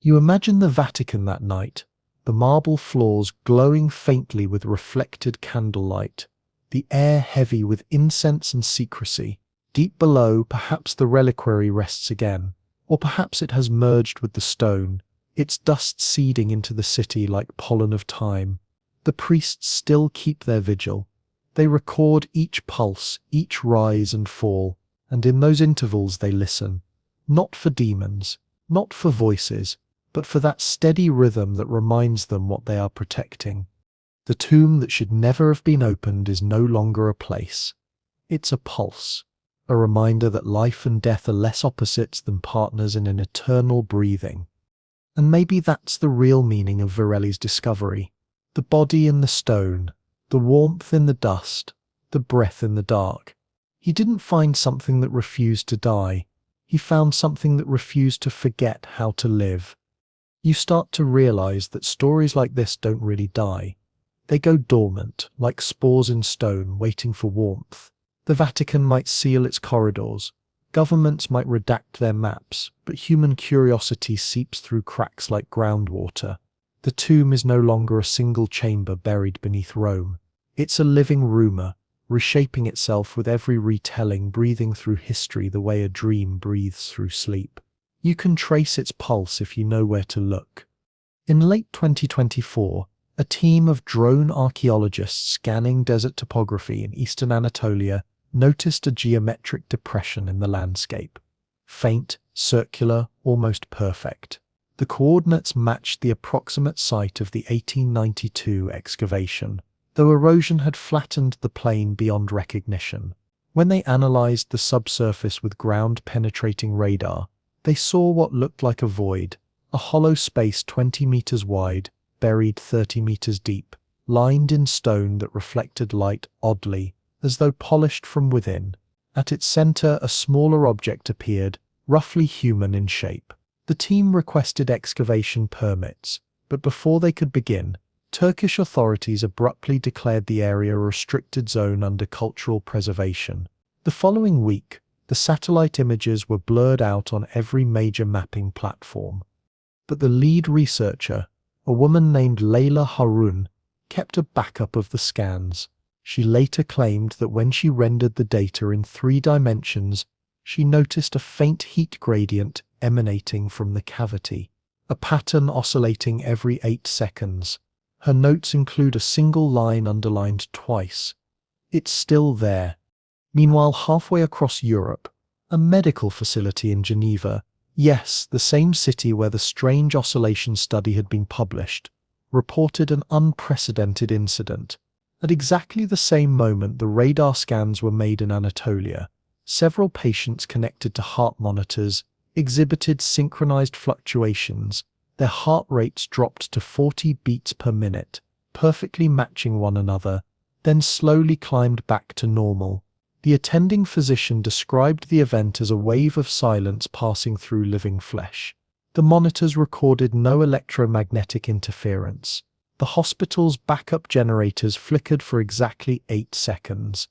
You imagine the Vatican that night, the marble floors glowing faintly with reflected candlelight, the air heavy with incense and secrecy. Deep below, perhaps the reliquary rests again, or perhaps it has merged with the stone, its dust seeding into the city like pollen of time. The priests still keep their vigil. They record each pulse, each rise and fall, and in those intervals they listen, not for demons, not for voices, but for that steady rhythm that reminds them what they are protecting. The tomb that should never have been opened is no longer a place. It's a pulse, a reminder that life and death are less opposites than partners in an eternal breathing. And maybe that's the real meaning of Varelli's discovery. The body in the stone, the warmth in the dust, the breath in the dark. He didn't find something that refused to die. He found something that refused to forget how to live. You start to realize that stories like this don't really die. They go dormant, like spores in stone, waiting for warmth. The Vatican might seal its corridors. Governments might redact their maps, but human curiosity seeps through cracks like groundwater. The tomb is no longer a single chamber buried beneath Rome. It's a living rumor, reshaping itself with every retelling, breathing through history the way a dream breathes through sleep. You can trace its pulse if you know where to look. In late 2024, a team of drone archaeologists scanning desert topography in eastern Anatolia noticed a geometric depression in the landscape. Faint, circular, almost perfect. The coordinates matched the approximate site of the 1892 excavation, though erosion had flattened the plain beyond recognition. When they analyzed the subsurface with ground-penetrating radar, they saw what looked like a void, a hollow space 20 meters wide, buried 30 meters deep, lined in stone that reflected light oddly, as though polished from within. At its center, a smaller object appeared, roughly human in shape. The team requested excavation permits, but before they could begin, Turkish authorities abruptly declared the area a restricted zone under cultural preservation. The following week, the satellite images were blurred out on every major mapping platform. But the lead researcher, a woman named Layla Harun, kept a backup of the scans. She later claimed that when she rendered the data in 3 dimensions, she noticed a faint heat gradient emanating from the cavity, a pattern oscillating every 8 seconds. Her notes include a single line underlined twice. It's still there. Meanwhile, halfway across Europe, a medical facility in Geneva, yes, the same city where the strange oscillation study had been published, reported an unprecedented incident. At exactly the same moment the radar scans were made in Anatolia, several patients connected to heart monitors exhibited synchronized fluctuations. Their heart rates dropped to 40 beats per minute, perfectly matching one another, then slowly climbed back to normal. The attending physician described the event as a wave of silence passing through living flesh. The monitors recorded no electromagnetic interference. The hospital's backup generators flickered for exactly 8 seconds.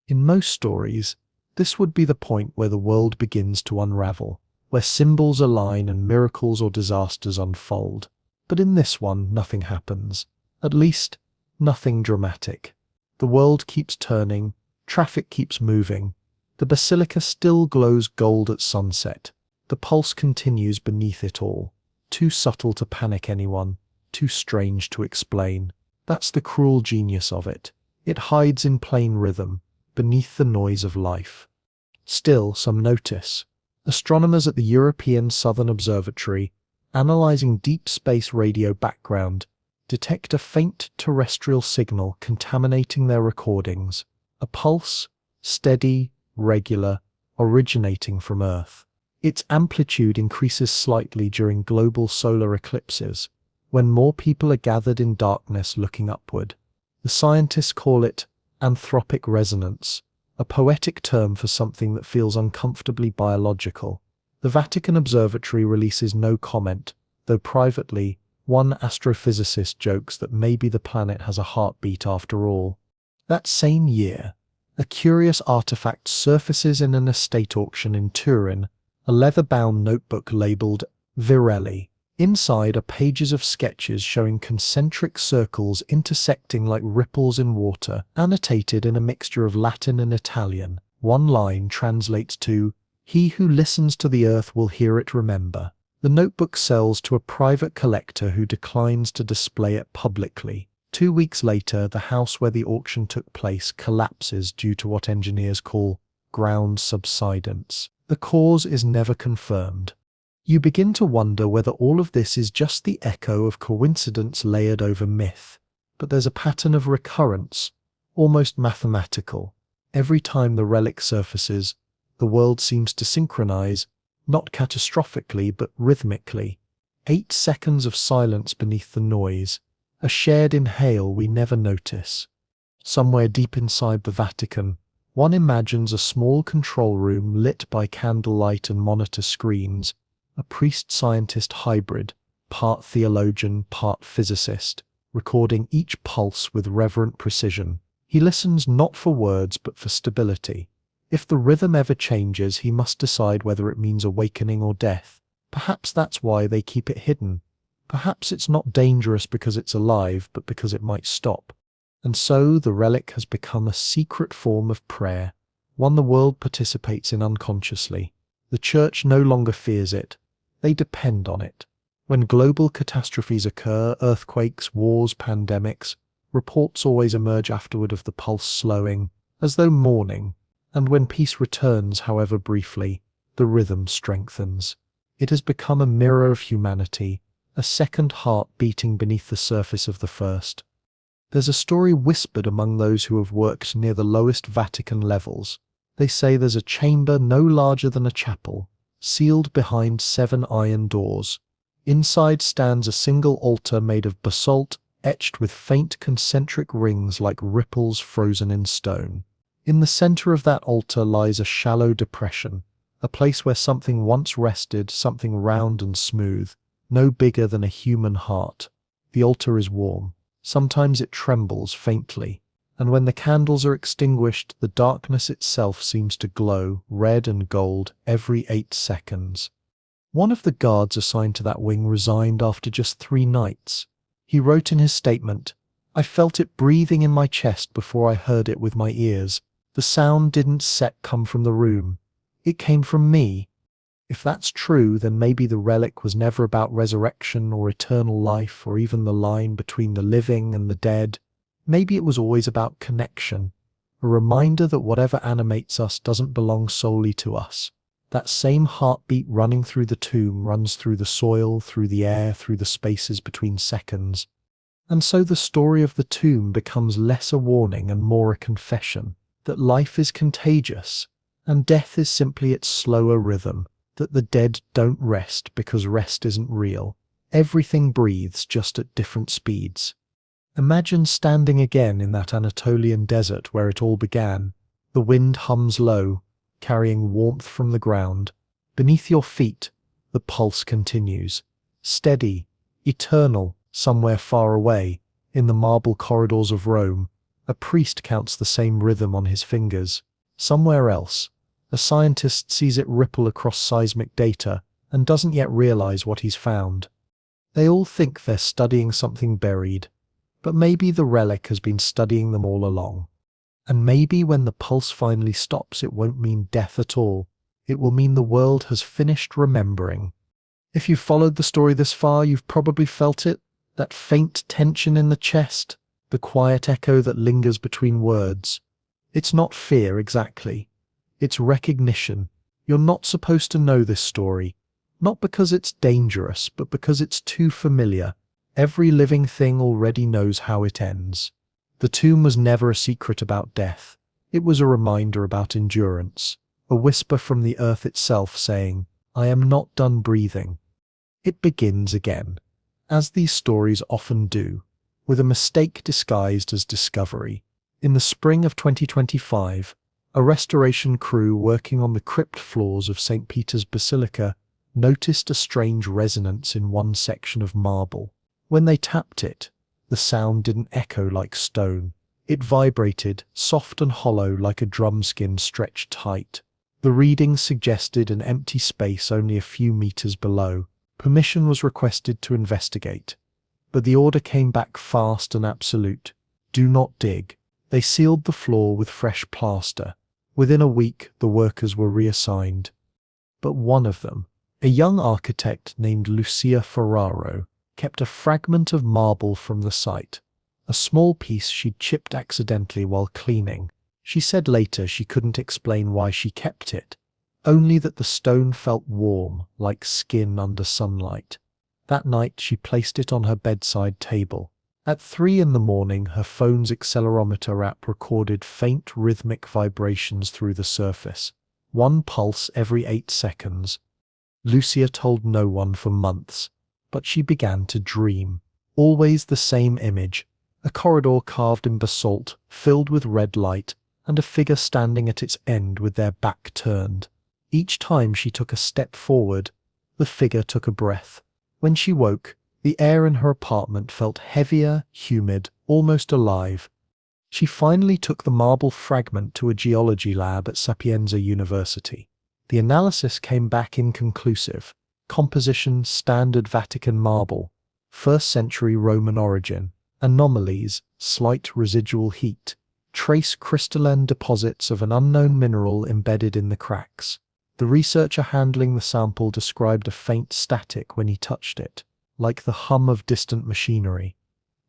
In most stories, this would be the point where the world begins to unravel, where symbols align and miracles or disasters unfold. But in this one, nothing happens. At least, nothing dramatic. The world keeps turning, traffic keeps moving. The basilica still glows gold at sunset. The pulse continues beneath it all. Too subtle to panic anyone, too strange to explain. That's the cruel genius of it. It hides in plain rhythm, beneath the noise of life. Still, some notice. Astronomers at the European Southern Observatory, analyzing deep space radio background, detect a faint terrestrial signal contaminating their recordings. A pulse, steady, regular, originating from Earth. Its amplitude increases slightly during global solar eclipses, when more people are gathered in darkness looking upward. The scientists call it anthropic resonance, a poetic term for something that feels uncomfortably biological. The Vatican Observatory releases no comment, though privately, one astrophysicist jokes that maybe the planet has a heartbeat after all. That same year, A curious artifact surfaces in an estate auction in Turin, a leather-bound notebook labeled Virelli. Inside are pages of sketches showing concentric circles intersecting like ripples in water, annotated in a mixture of Latin and Italian. One line translates to, "He who listens to the earth will hear it remember." The notebook sells to a private collector who declines to display it publicly. 2 weeks later, the house where the auction took place collapses due to what engineers call ground subsidence. The cause is never confirmed. You begin to wonder whether all of this is just the echo of coincidence layered over myth. But there's a pattern of recurrence, almost mathematical. Every time the relic surfaces, the world seems to synchronize, not catastrophically but rhythmically. 8 seconds of silence beneath the noise, a shared inhale we never notice. Somewhere deep inside the Vatican, one imagines a small control room lit by candlelight and monitor screens, a priest-scientist hybrid, part theologian, part physicist, recording each pulse with reverent precision. He listens not for words but for stability. If the rhythm ever changes, he must decide whether it means awakening or death. Perhaps that's why they keep it hidden. Perhaps it's not dangerous because it's alive, but because it might stop. And so the relic has become a secret form of prayer, one the world participates in unconsciously. The church no longer fears it. They depend on it. When global catastrophes occur, earthquakes, wars, pandemics, reports always emerge afterward of the pulse slowing, as though mourning. And when peace returns, however briefly, the rhythm strengthens. It has become a mirror of humanity, a second heart beating beneath the surface of the first. There's a story whispered among those who have worked near the lowest Vatican levels. They say there's a chamber no larger than a chapel, sealed behind 7 iron doors. Inside stands a single altar made of basalt, etched with faint concentric rings like ripples frozen in stone. In the center of that altar lies a shallow depression, a place where something once rested, something round and smooth, no bigger than a human heart. The altar is warm. Sometimes it trembles faintly, and when the candles are extinguished, the darkness itself seems to glow, red and gold, every 8 seconds. One of the guards assigned to that wing resigned after just 3 nights. He wrote in his statement, "I felt it breathing in my chest before I heard it with my ears. The sound didn't come from the room. It came from me." If that's true, then maybe the relic was never about resurrection or eternal life or even the line between the living and the dead. Maybe it was always about connection, a reminder that whatever animates us doesn't belong solely to us. That same heartbeat running through the tomb runs through the soil, through the air, through the spaces between seconds. And so the story of the tomb becomes less a warning and more a confession, that life is contagious, and death is simply its slower rhythm. That the dead don't rest because rest isn't real. Everything breathes, just at different speeds. Imagine standing again in that Anatolian desert where it all began. The wind hums low, carrying warmth from the ground. Beneath your feet, the pulse continues. Steady, eternal, somewhere far away, in the marble corridors of Rome, a priest counts the same rhythm on his fingers. Somewhere else, a scientist sees it ripple across seismic data and doesn't yet realize what he's found. They all think they're studying something buried, but maybe the relic has been studying them all along. And maybe when the pulse finally stops, it won't mean death at all. It will mean the world has finished remembering. If you've followed the story this far, you've probably felt it, that faint tension in the chest, the quiet echo that lingers between words. It's not fear exactly. It's recognition. You're not supposed to know this story, not because it's dangerous, but because it's too familiar. Every living thing already knows how it ends. The tomb was never a secret about death. It was a reminder about endurance, a whisper from the earth itself saying, "I am not done breathing." It begins again, as these stories often do, with a mistake disguised as discovery. In the spring of 2025, a restoration crew working on the crypt floors of St. Peter's Basilica noticed a strange resonance in one section of marble. When they tapped it, the sound didn't echo like stone. It vibrated, soft and hollow like a drum skin stretched tight. The reading suggested an empty space only a few meters below. Permission was requested to investigate, but the order came back fast and absolute. Do not dig. They sealed the floor with fresh plaster. Within a week, the workers were reassigned. But one of them, a young architect named Lucia Ferraro, kept a fragment of marble from the site, a small piece she'd chipped accidentally while cleaning. She said later she couldn't explain why she kept it, only that the stone felt warm, like skin under sunlight. That night she placed it on her bedside table. At 3 a.m, her phone's accelerometer app recorded faint rhythmic vibrations through the surface, one pulse every 8 seconds. Lucia told no one for months, but she began to dream. Always the same image, a corridor carved in basalt, filled with red light, and a figure standing at its end with their back turned. Each time she took a step forward, the figure took a breath. When she woke, the air in her apartment felt heavier, humid, almost alive. She finally took the marble fragment to a geology lab at Sapienza University. The analysis came back inconclusive. Composition standard Vatican marble, 1st century Roman origin, anomalies, slight residual heat, trace crystalline deposits of an unknown mineral embedded in the cracks. The researcher handling the sample described a faint static when he touched it, like the hum of distant machinery.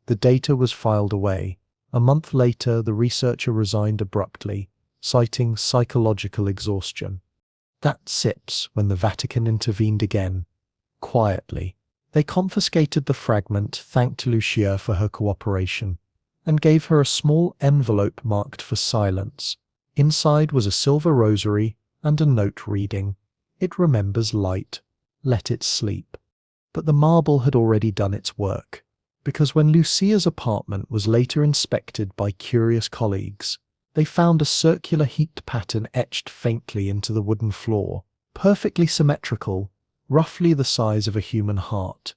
The data was filed away. A month later, the researcher resigned abruptly, citing psychological exhaustion. That sips when the Vatican intervened again. Quietly, they confiscated the fragment, thanked Lucia for her cooperation, and gave her a small envelope marked for silence. Inside was a silver rosary and a note reading, "It remembers light. Let it sleep." But the marble had already done its work, because when Lucia's apartment was later inspected by curious colleagues, they found a circular heat pattern etched faintly into the wooden floor, perfectly symmetrical, roughly the size of a human heart.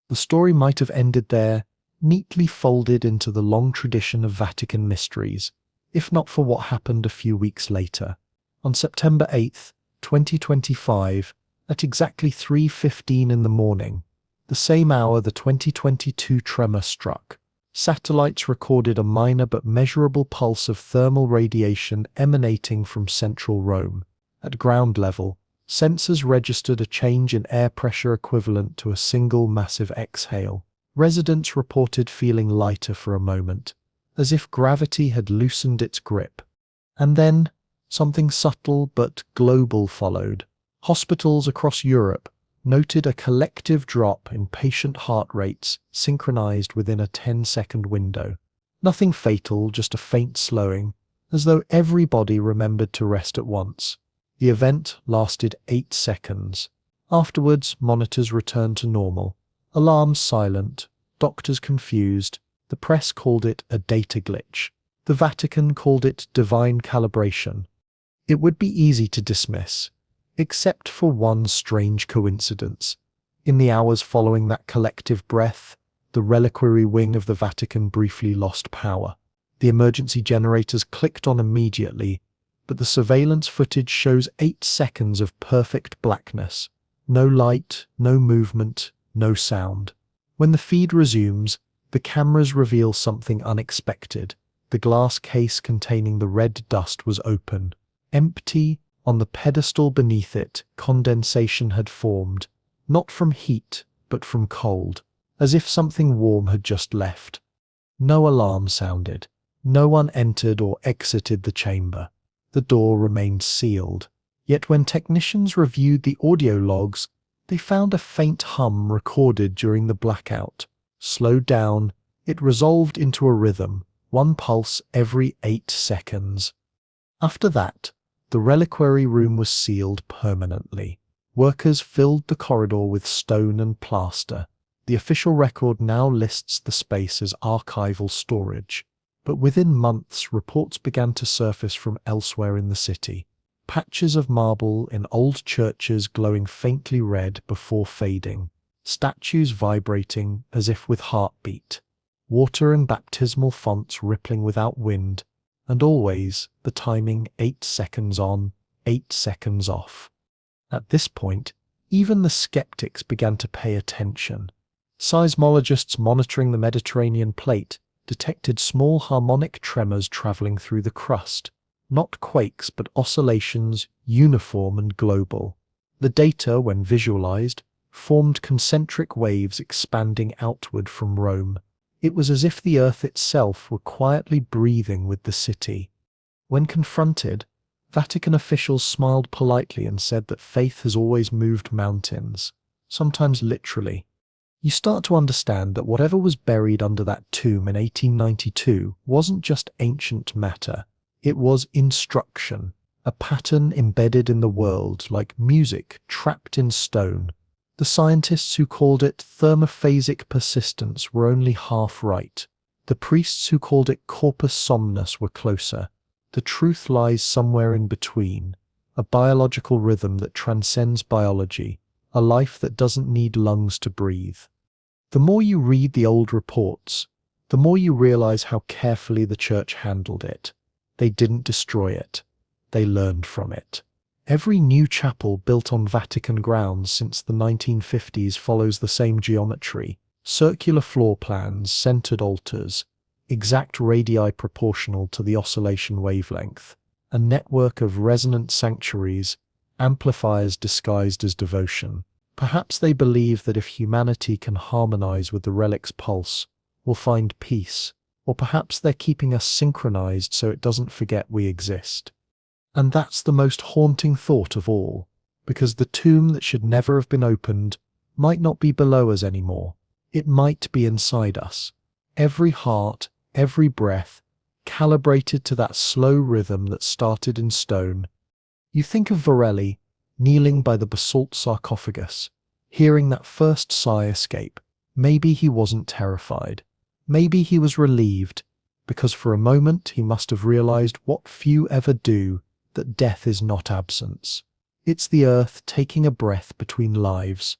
The story might have ended there, neatly folded into the long tradition of Vatican mysteries, if not for what happened a few weeks later. On September 8, 2025, at exactly 3:15 in the morning, the same hour the 2022 tremor struck, satellites recorded a minor but measurable pulse of thermal radiation emanating from central Rome. At ground level, sensors registered a change in air pressure equivalent to a single massive exhale. Residents reported feeling lighter for a moment, as if gravity had loosened its grip. And then, something subtle but global followed. Hospitals across Europe noted a collective drop in patient heart rates synchronized within a 10-second window. Nothing fatal, just a faint slowing, as though everybody remembered to rest at once. The event lasted 8 seconds. Afterwards, monitors returned to normal. Alarms silent, doctors confused. The press called it a data glitch. The Vatican called it divine calibration. It would be easy to dismiss, except for one strange coincidence. In the hours following that collective breath, the reliquary wing of the Vatican briefly lost power. The emergency generators clicked on immediately, but the surveillance footage shows 8 seconds of perfect blackness. No light, no movement, no sound. When the feed resumes, the cameras reveal something unexpected. The glass case containing the red dust was open. Empty, on the pedestal beneath it, condensation had formed, not from heat, but from cold, as if something warm had just left. No alarm sounded. No one entered or exited the chamber. The door remained sealed. Yet when technicians reviewed the audio logs, they found a faint hum recorded during the blackout. Slowed down, it resolved into a rhythm, one pulse every 8 seconds. After that, the reliquary room was sealed permanently. Workers filled the corridor with stone and plaster. The official record now lists the space as archival storage. But within months, reports began to surface from elsewhere in the city. Patches of marble in old churches glowing faintly red before fading. Statues vibrating as if with heartbeat. water and baptismal fonts rippling without wind, and always the timing 8 seconds on, 8 seconds off. At this point, even the skeptics began to pay attention. Seismologists monitoring the Mediterranean plate detected small harmonic tremors traveling through the crust, not quakes but oscillations, uniform and global. The data, when visualized, formed concentric waves expanding outward from Rome. It was as if the earth itself were quietly breathing with the city. When confronted, Vatican officials smiled politely and said that faith has always moved mountains, sometimes literally. You start to understand that whatever was buried under that tomb in 1892 wasn't just ancient matter, it was instruction, a pattern embedded in the world like music trapped in stone. The scientists who called it thermophasic persistence were only half right. The priests who called it corpus somnus were closer. The truth lies somewhere in between, a biological rhythm that transcends biology, a life that doesn't need lungs to breathe. The more you read the old reports, the more you realize how carefully the Church handled it. They didn't destroy it. They learned from it. Every new chapel built on Vatican grounds since the 1950s follows the same geometry: circular floor plans, centered altars, exact radii proportional to the oscillation wavelength, a network of resonant sanctuaries, amplifiers disguised as devotion. Perhaps they believe that if humanity can harmonize with the relic's pulse, we'll find peace, or perhaps they're keeping us synchronized so it doesn't forget we exist. And that's the most haunting thought of all, because the tomb that should never have been opened might not be below us anymore. It might be inside us. Every heart, every breath, calibrated to that slow rhythm that started in stone. You think of Varelli, kneeling by the basalt sarcophagus, hearing that first sigh escape. Maybe he wasn't terrified. Maybe he was relieved, because for a moment he must have realized what few ever do, that death is not absence. It's the earth taking a breath between lives.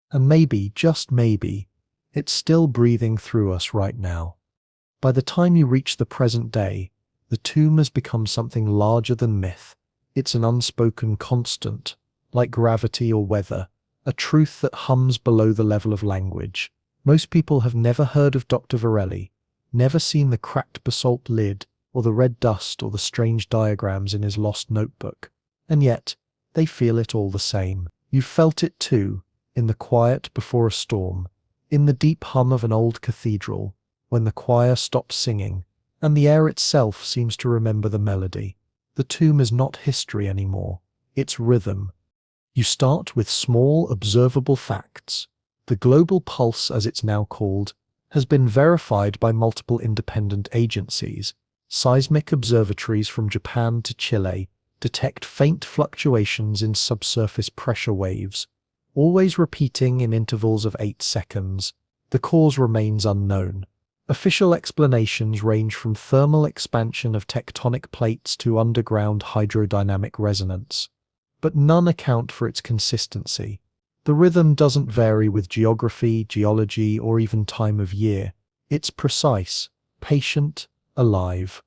And maybe, just maybe, it's still breathing through us right now. By the time you reach the present day, the tomb has become something larger than myth. It's an unspoken constant, like gravity or weather, a truth that hums below the level of language. Most people have never heard of Dr. Varelli, never seen the cracked basalt lid, or the red dust or the strange diagrams in his lost notebook. And yet, they feel it all the same. You've felt it too, in the quiet before a storm, in the deep hum of an old cathedral, when the choir stops singing, and the air itself seems to remember the melody. The tomb is not history anymore, it's rhythm. You start with small, observable facts. The global pulse, as it's now called, has been verified by multiple independent agencies. Seismic observatories from Japan to Chile detect faint fluctuations in subsurface pressure waves, always repeating in intervals of 8 seconds. The cause remains unknown. Official explanations range from thermal expansion of tectonic plates to underground hydrodynamic resonance, but none account for its consistency. The rhythm doesn't vary with geography, geology, or even time of year. It's precise, patient, alive.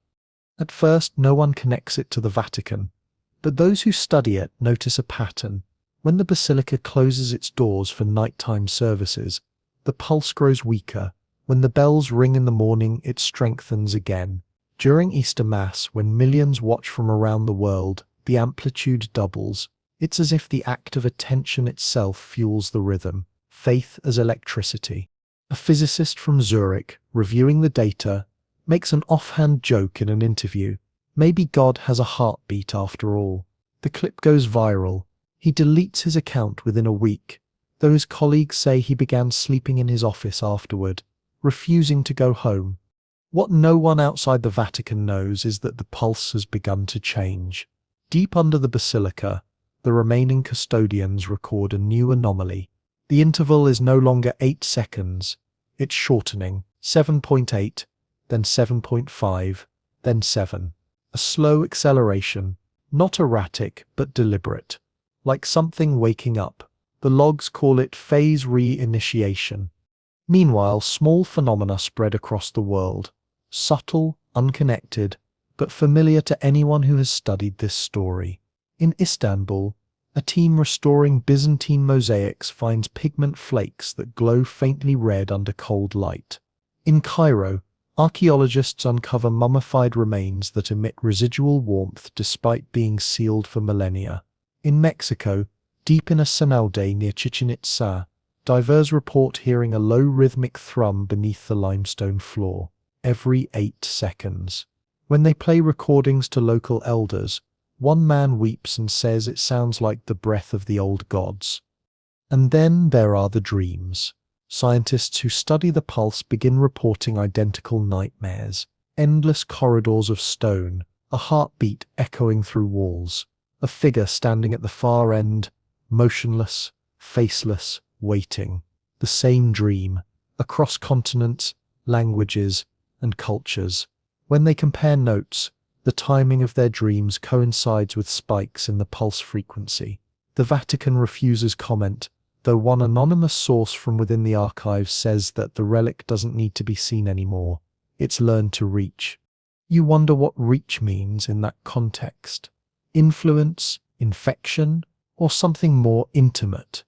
At first, no one connects it to the Vatican, but those who study it notice a pattern. When the basilica closes its doors for nighttime services, the pulse grows weaker. When the bells ring in the morning, it strengthens again. During Easter Mass, when millions watch from around the world, the amplitude doubles. It's as if the act of attention itself fuels the rhythm, faith as electricity. A physicist from Zurich, reviewing the data, makes an offhand joke in an interview. Maybe God has a heartbeat after all. The clip goes viral. He deletes his account within a week, though his colleagues say he began sleeping in his office afterward, refusing to go home. What no one outside the Vatican knows is that the pulse has begun to change. Deep under the basilica, the remaining custodians record a new anomaly. The interval is no longer 8 seconds. It's shortening, 7.8, then 7.5, then 7. A slow acceleration, not erratic but deliberate. Like something waking up. The logs call it phase re-initiation. Meanwhile, small phenomena spread across the world, subtle, unconnected, but familiar to anyone who has studied this story. In Istanbul, a team restoring Byzantine mosaics finds pigment flakes that glow faintly red under cold light. In Cairo, archaeologists uncover mummified remains that emit residual warmth despite being sealed for millennia. In Mexico, deep in a cenote near Chichen Itza, divers report hearing a low rhythmic thrum beneath the limestone floor, every 8 seconds. When they play recordings to local elders, one man weeps and says it sounds like the breath of the old gods. And then there are the dreams. Scientists who study the pulse begin reporting identical nightmares, endless corridors of stone, a heartbeat echoing through walls, a figure standing at the far end, motionless, faceless, waiting. The same dream, across continents, languages, and cultures. When they compare notes, the timing of their dreams coincides with spikes in the pulse frequency. The Vatican refuses comment, though one anonymous source from within the archives says that the relic doesn't need to be seen anymore. It's learned to reach. You wonder what reach means in that context. Influence, infection, or something more intimate?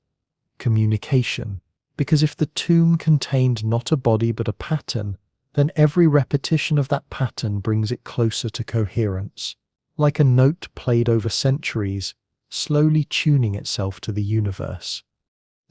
Communication. Because if the tomb contained not a body but a pattern, then every repetition of that pattern brings it closer to coherence, like a note played over centuries, slowly tuning itself to the universe.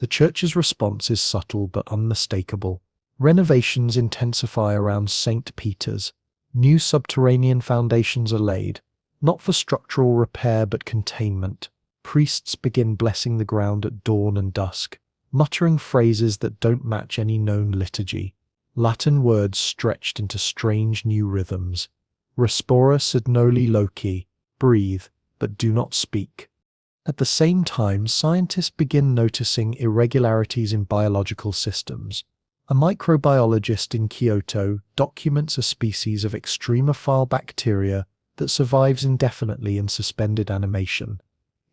The Church's response is subtle but unmistakable. Renovations intensify around St. Peter's. New subterranean foundations are laid, not for structural repair but containment. Priests begin blessing the ground at dawn and dusk, muttering phrases that don't match any known liturgy. Latin words stretched into strange new rhythms. Respora sed noli loci, breathe, but do not speak. At the same time, scientists begin noticing irregularities in biological systems. A microbiologist in Kyoto documents a species of extremophile bacteria that survives indefinitely in suspended animation,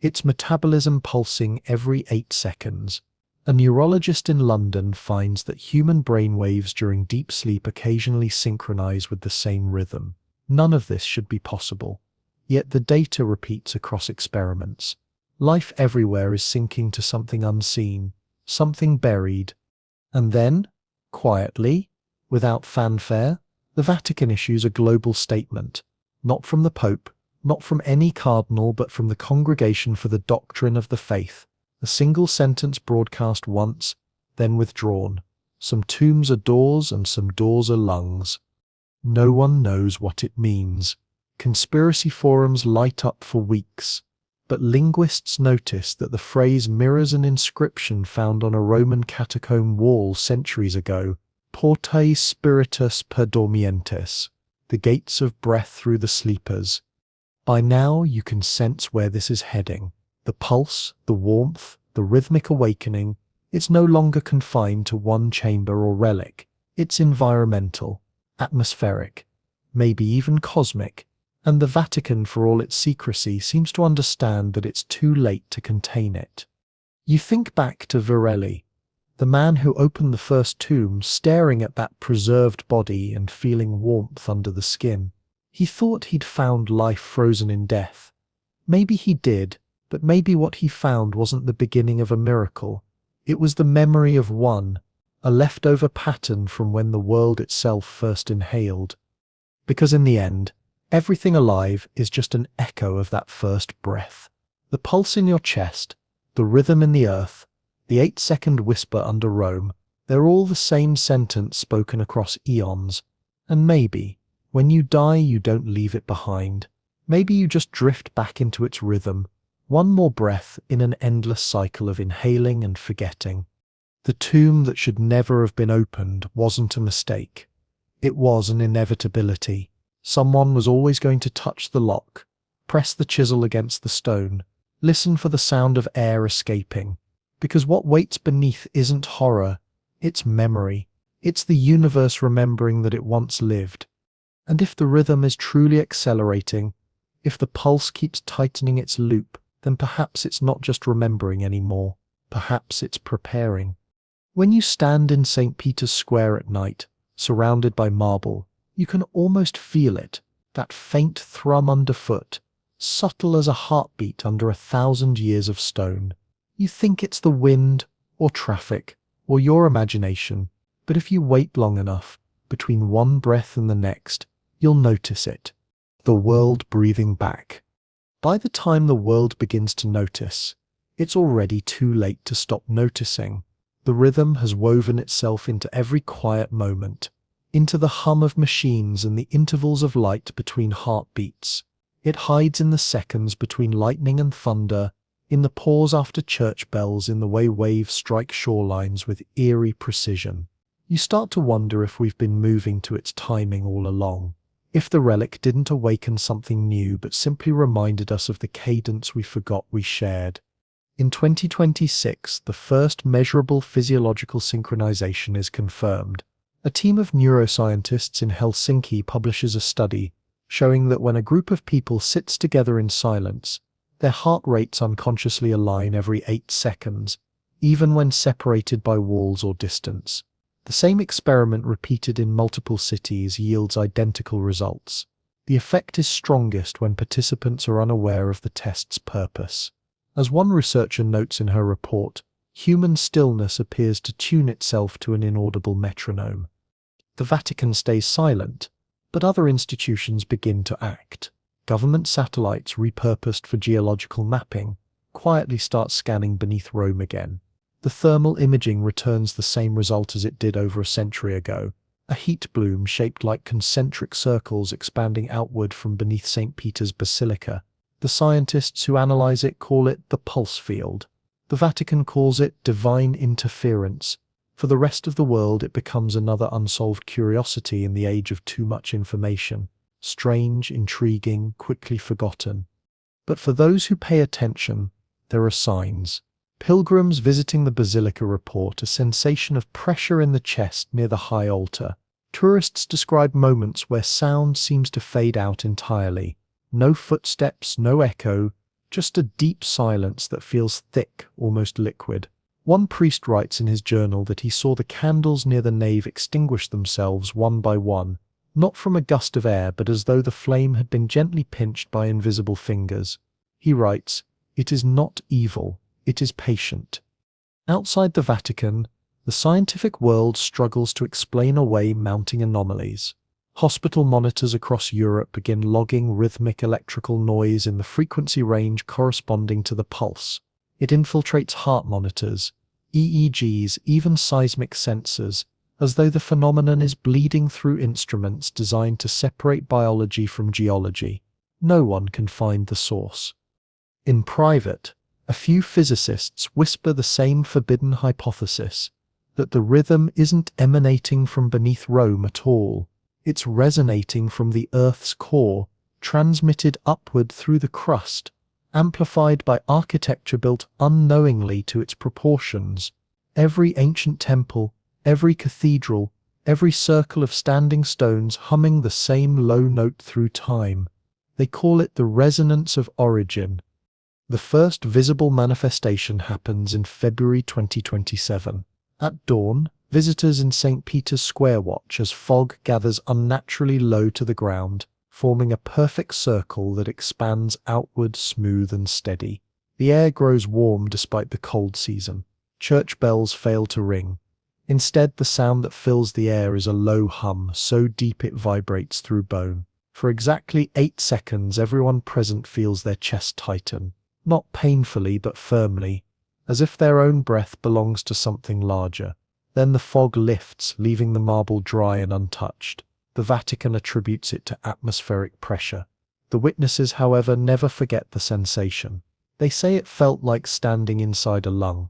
its metabolism pulsing every 8 seconds. A neurologist in London finds that human brainwaves during deep sleep occasionally synchronize with the same rhythm. None of this should be possible. Yet the data repeats across experiments. Life everywhere is syncing to something unseen, something buried. And then, quietly, without fanfare, the Vatican issues a global statement, not from the Pope, not from any cardinal, but from the Congregation for the Doctrine of the Faith. A single sentence broadcast once, then withdrawn. Some tombs are doors and some doors are lungs. No one knows what it means. Conspiracy forums light up for weeks. But linguists notice that the phrase mirrors an inscription found on a Roman catacomb wall centuries ago, Portae Spiritus per Dormientes, the gates of breath through the sleepers. By now you can sense where this is heading. The pulse, the warmth, the rhythmic awakening, it's no longer confined to one chamber or relic. It's environmental, atmospheric, maybe even cosmic. And the Vatican, for all its secrecy, seems to understand that it's too late to contain it. You think back to Verrelli, the man who opened the first tomb, staring at that preserved body and feeling warmth under the skin. He thought he'd found life frozen in death. Maybe he did, but maybe what he found wasn't the beginning of a miracle. It was the memory of one, a leftover pattern from when the world itself first inhaled. Because in the end, everything alive is just an echo of that first breath. The pulse in your chest, the rhythm in the earth, the 8-second whisper under Rome, they're all the same sentence spoken across eons. And maybe, when you die, you don't leave it behind. Maybe you just drift back into its rhythm, one more breath in an endless cycle of inhaling and forgetting. The tomb that should never have been opened wasn't a mistake. It was an inevitability. Someone was always going to touch the lock, press the chisel against the stone, listen for the sound of air escaping. Because what waits beneath isn't horror, it's memory. It's the universe remembering that it once lived. And if the rhythm is truly accelerating, if the pulse keeps tightening its loop, then perhaps it's not just remembering anymore. Perhaps it's preparing. When you stand in St. Peter's Square at night, surrounded by marble, you can almost feel it, that faint thrum underfoot, subtle as a heartbeat under 1,000 years of stone. You think it's the wind, or traffic, or your imagination, but if you wait long enough, between one breath and the next, you'll notice it. The world breathing back. By the time the world begins to notice, it's already too late to stop noticing. The rhythm has woven itself into every quiet moment, into the hum of machines and the intervals of light between heartbeats. It hides in the seconds between lightning and thunder, in the pause after church bells, in the way waves strike shorelines with eerie precision. You start to wonder if we've been moving to its timing all along, if the relic didn't awaken something new but simply reminded us of the cadence we forgot we shared. In 2026, the first measurable physiological synchronization is confirmed. A team of neuroscientists in Helsinki publishes a study showing that when a group of people sits together in silence, their heart rates unconsciously align every 8 seconds, even when separated by walls or distance. The same experiment repeated in multiple cities yields identical results. The effect is strongest when participants are unaware of the test's purpose. As one researcher notes in her report, human stillness appears to tune itself to an inaudible metronome. The Vatican stays silent, but other institutions begin to act. Government satellites repurposed for geological mapping quietly start scanning beneath Rome again. The thermal imaging returns the same result as it did over a century ago, a heat bloom shaped like concentric circles expanding outward from beneath St. Peter's Basilica. The scientists who analyze it call it the pulse field. The Vatican calls it divine interference. For the rest of the world, it becomes another unsolved curiosity in the age of too much information. Strange, intriguing, quickly forgotten. But for those who pay attention, there are signs. Pilgrims visiting the basilica report a sensation of pressure in the chest near the high altar. Tourists describe moments where sound seems to fade out entirely. No footsteps, no echo, just a deep silence that feels thick, almost liquid. One priest writes in his journal that he saw the candles near the nave extinguish themselves one by one, not from a gust of air, but as though the flame had been gently pinched by invisible fingers. He writes, "It is not evil, it is patient." Outside the Vatican, the scientific world struggles to explain away mounting anomalies. Hospital monitors across Europe begin logging rhythmic electrical noise in the frequency range corresponding to the pulse. It infiltrates heart monitors, EEGs, even seismic sensors, as though the phenomenon is bleeding through instruments designed to separate biology from geology. No one can find the source. In private, a few physicists whisper the same forbidden hypothesis, that the rhythm isn't emanating from beneath Rome at all. It's resonating from the Earth's core, transmitted upward through the crust, amplified by architecture built unknowingly to its proportions. Every ancient temple, every cathedral, every circle of standing stones humming the same low note through time. They call it the resonance of origin. The first visible manifestation happens in February 2027. At dawn, visitors in St. Peter's Square watch as fog gathers unnaturally low to the ground, forming a perfect circle that expands outward smooth and steady. The air grows warm despite the cold season. Church bells fail to ring. Instead, the sound that fills the air is a low hum so deep it vibrates through bone. For exactly 8 seconds, everyone present feels their chest tighten, not painfully but firmly, as if their own breath belongs to something larger. Then the fog lifts, leaving the marble dry and untouched. The Vatican attributes it to atmospheric pressure. The witnesses, however, never forget the sensation. They say it felt like standing inside a lung.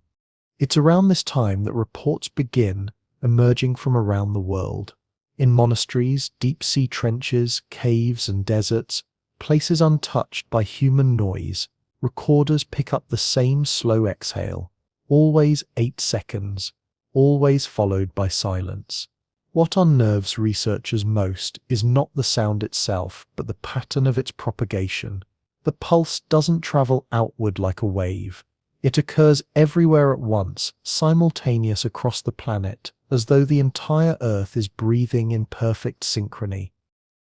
It's around this time that reports begin emerging from around the world. In monasteries, deep-sea trenches, caves and deserts, places untouched by human noise, recorders pick up the same slow exhale, always 8 seconds, always followed by silence. What unnerves researchers most is not the sound itself, but the pattern of its propagation. The pulse doesn't travel outward like a wave. It occurs everywhere at once, simultaneous across the planet, as though the entire Earth is breathing in perfect synchrony.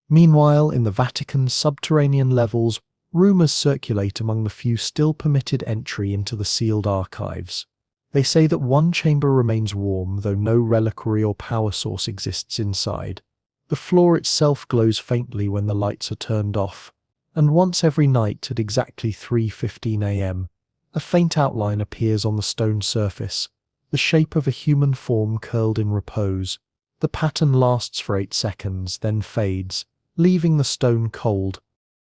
Meanwhile, in the Vatican's subterranean levels, rumors circulate among the few still permitted entry into the sealed archives. They say that one chamber remains warm, though no reliquary or power source exists inside. The floor itself glows faintly when the lights are turned off, and once every night at exactly 3:15 a.m., a faint outline appears on the stone surface, the shape of a human form curled in repose. The pattern lasts for 8 seconds, then fades, leaving the stone cold.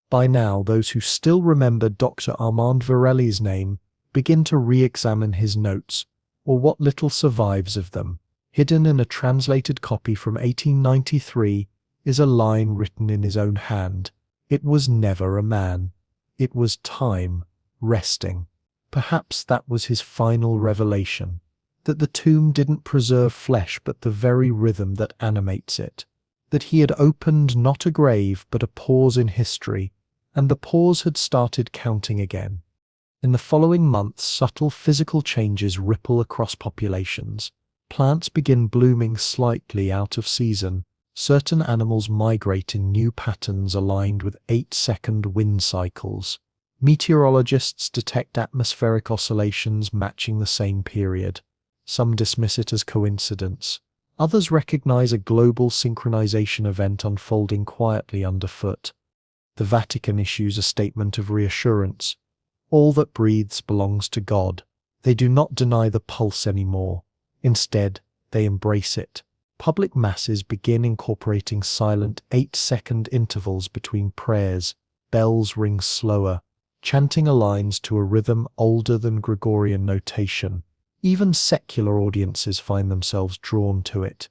By now, those who still remember Dr. Armand Varelli's name begin to re-examine his notes, or what little survives of them. Hidden in a translated copy from 1893 is a line written in his own hand. It was never a man. It was time, resting. Perhaps that was his final revelation, that the tomb didn't preserve flesh but the very rhythm that animates it, that he had opened not a grave but a pause in history, and the pause had started counting again. In the following months, subtle physical changes ripple across populations. Plants begin blooming slightly out of season. Certain animals migrate in new patterns aligned with 8-second wind cycles. Meteorologists detect atmospheric oscillations matching the same period. Some dismiss it as coincidence. Others recognize a global synchronization event unfolding quietly underfoot. The Vatican issues a statement of reassurance. All that breathes belongs to God. They do not deny the pulse anymore. Instead, they embrace it. Public masses begin incorporating silent 8-second intervals between prayers. Bells ring slower. Chanting aligns to a rhythm older than Gregorian notation. Even secular audiences find themselves drawn to it.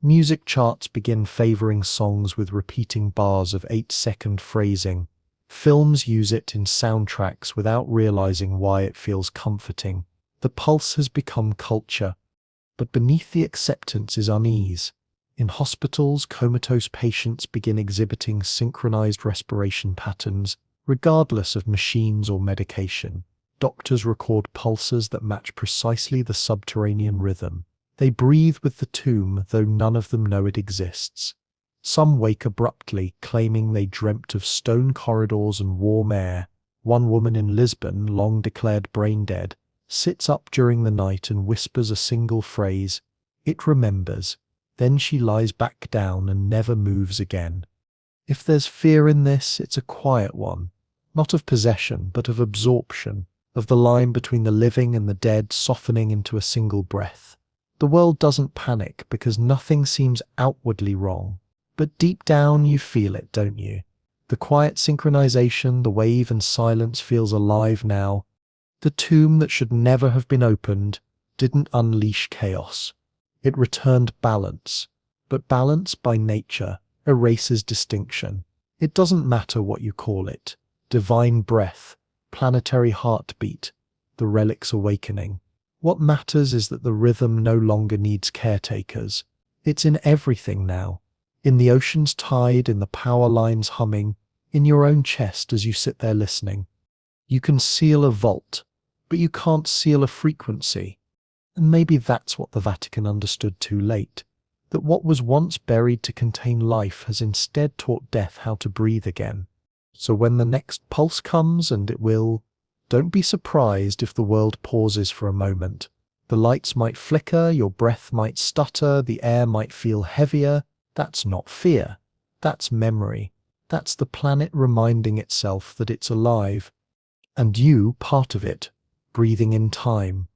Music charts begin favoring songs with repeating bars of 8-second phrasing. Films use it in soundtracks without realizing why it feels comforting. The pulse has become culture. But beneath the acceptance is unease. In hospitals, comatose patients begin exhibiting synchronized respiration patterns, regardless of machines or medication. Doctors record pulses that match precisely the subterranean rhythm. They breathe with the tomb, though none of them know it exists. Some wake abruptly, claiming they dreamt of stone corridors and warm air. One woman in Lisbon, long declared brain dead, sits up during the night and whispers a single phrase. It remembers. Then she lies back down and never moves again. If there's fear in this, it's a quiet one. Not of possession, but of absorption, of the line between the living and the dead softening into a single breath. The world doesn't panic because nothing seems outwardly wrong. But deep down you feel it, don't you? The quiet synchronization, the way even silence feels alive now. The tomb that should never have been opened didn't unleash chaos. It returned balance. But balance by nature erases distinction. It doesn't matter what you call it. Divine breath, planetary heartbeat, the relic's awakening. What matters is that the rhythm no longer needs caretakers. It's in everything now. In the ocean's tide, in the power lines humming, in your own chest as you sit there listening. You can seal a vault, but you can't seal a frequency. And maybe that's what the Vatican understood too late, that what was once buried to contain life has instead taught death how to breathe again. So when the next pulse comes, and it will, don't be surprised if the world pauses for a moment. The lights might flicker, your breath might stutter, the air might feel heavier. That's not fear. That's memory. That's the planet reminding itself that it's alive. And you, part of it, breathing in time.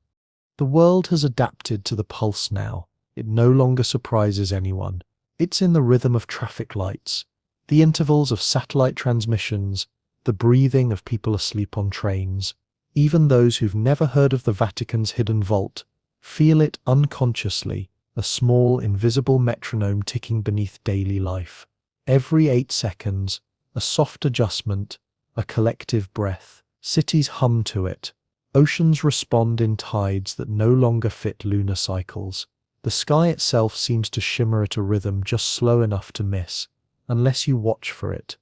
The world has adapted to the pulse now. It no longer surprises anyone. It's in the rhythm of traffic lights, the intervals of satellite transmissions, the breathing of people asleep on trains. Even those who've never heard of the Vatican's hidden vault feel it unconsciously, a small, invisible metronome ticking beneath daily life. Every 8 seconds, a soft adjustment, a collective breath. Cities hum to it. Oceans respond in tides that no longer fit lunar cycles. The sky itself seems to shimmer at a rhythm just slow enough to miss, unless you watch for it.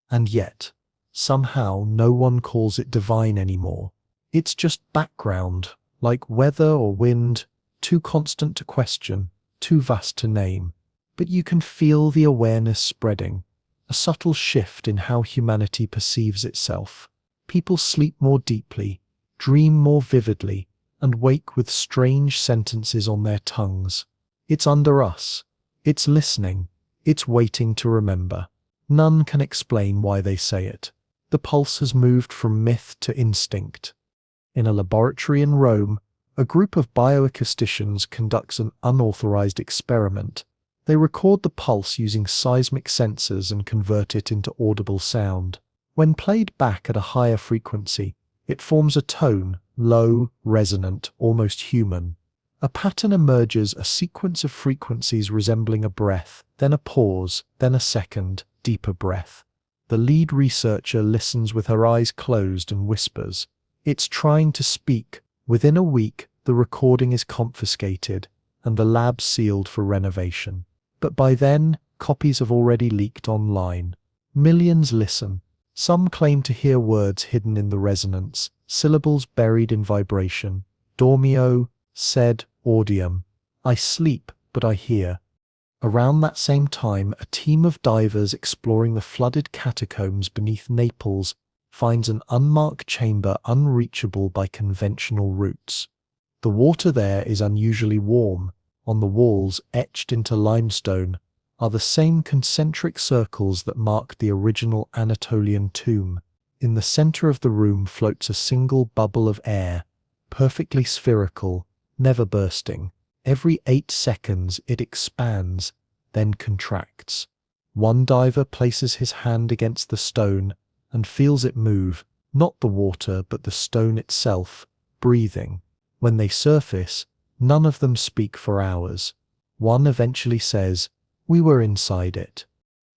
And yet, somehow no one calls it divine anymore. It's just background, like weather or wind, too constant to question, too vast to name. But you can feel the awareness spreading, a subtle shift in how humanity perceives itself. People sleep more deeply, dream more vividly, and wake with strange sentences on their tongues. It's under us. It's listening. It's waiting to remember. None can explain why they say it. The pulse has moved from myth to instinct. In a laboratory in Rome, a group of bioacousticians conducts an unauthorized experiment. They record the pulse using seismic sensors and convert it into audible sound. When played back at a higher frequency, it forms a tone, low, resonant, almost human. A pattern emerges, a sequence of frequencies resembling a breath, then a pause, then a second, deeper breath. The lead researcher listens with her eyes closed and whispers, "It's trying to speak." Within a week, the recording is confiscated and the lab sealed for renovation. But by then, copies have already leaked online. Millions listen. Some claim to hear words hidden in the resonance, syllables buried in vibration. Dormio, sed audium. I sleep, but I hear. Around that same time, a team of divers exploring the flooded catacombs beneath Naples finds an unmarked chamber unreachable by conventional routes. The water there is unusually warm. On the walls, etched into limestone, are the same concentric circles that marked the original Anatolian tomb. In the center of the room floats a single bubble of air, perfectly spherical, never bursting. Every 8 seconds it expands, then contracts. One diver places his hand against the stone and feels it move, not the water but the stone itself, breathing. When they surface, none of them speak for hours. One eventually says, "We were inside it."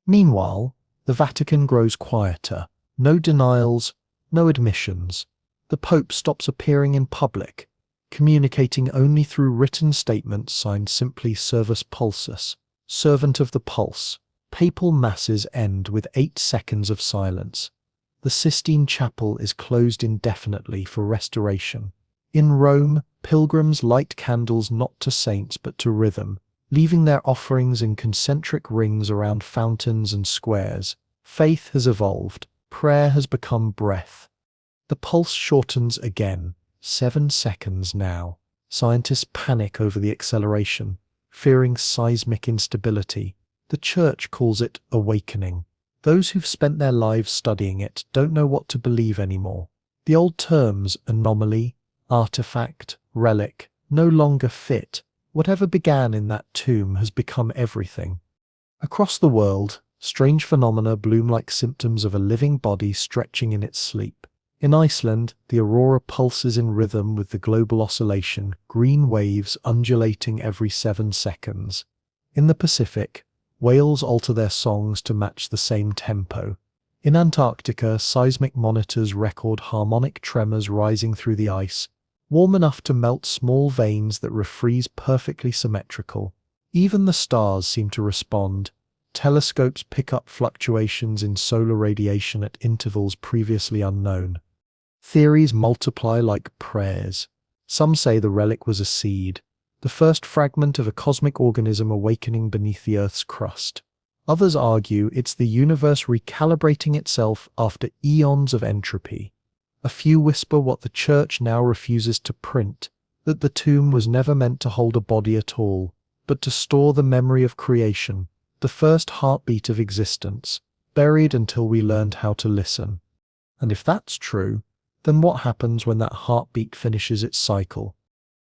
Meanwhile, the Vatican grows quieter. No denials, no admissions. The Pope stops appearing in public, communicating only through written statements signed simply Servus Pulsus, servant of the pulse. Papal masses end with 8 seconds of silence. The Sistine Chapel is closed indefinitely for restoration. In Rome, pilgrims light candles not to saints but to rhythm, leaving their offerings in concentric rings around fountains and squares. Faith has evolved. Prayer has become breath. The pulse shortens again, 7 seconds now. Scientists panic over the acceleration, fearing seismic instability. The Church calls it awakening. Those who've spent their lives studying it don't know what to believe anymore. The old terms, anomaly, artifact, relic, no longer fit. Whatever began in that tomb has become everything. Across the world, strange phenomena bloom like symptoms of a living body stretching in its sleep. In Iceland, the aurora pulses in rhythm with the global oscillation, green waves undulating every 7 seconds. In the Pacific, whales alter their songs to match the same tempo. In Antarctica, seismic monitors record harmonic tremors rising through the ice, warm enough to melt small veins that refreeze perfectly symmetrical. Even the stars seem to respond. Telescopes pick up fluctuations in solar radiation at intervals previously unknown. Theories multiply like prayers. Some say the relic was a seed, the first fragment of a cosmic organism awakening beneath the Earth's crust. Others argue it's the universe recalibrating itself after eons of entropy. A few whisper what the Church now refuses to print, that the tomb was never meant to hold a body at all, but to store the memory of creation, the first heartbeat of existence, buried until we learned how to listen. And if that's true, then what happens when that heartbeat finishes its cycle?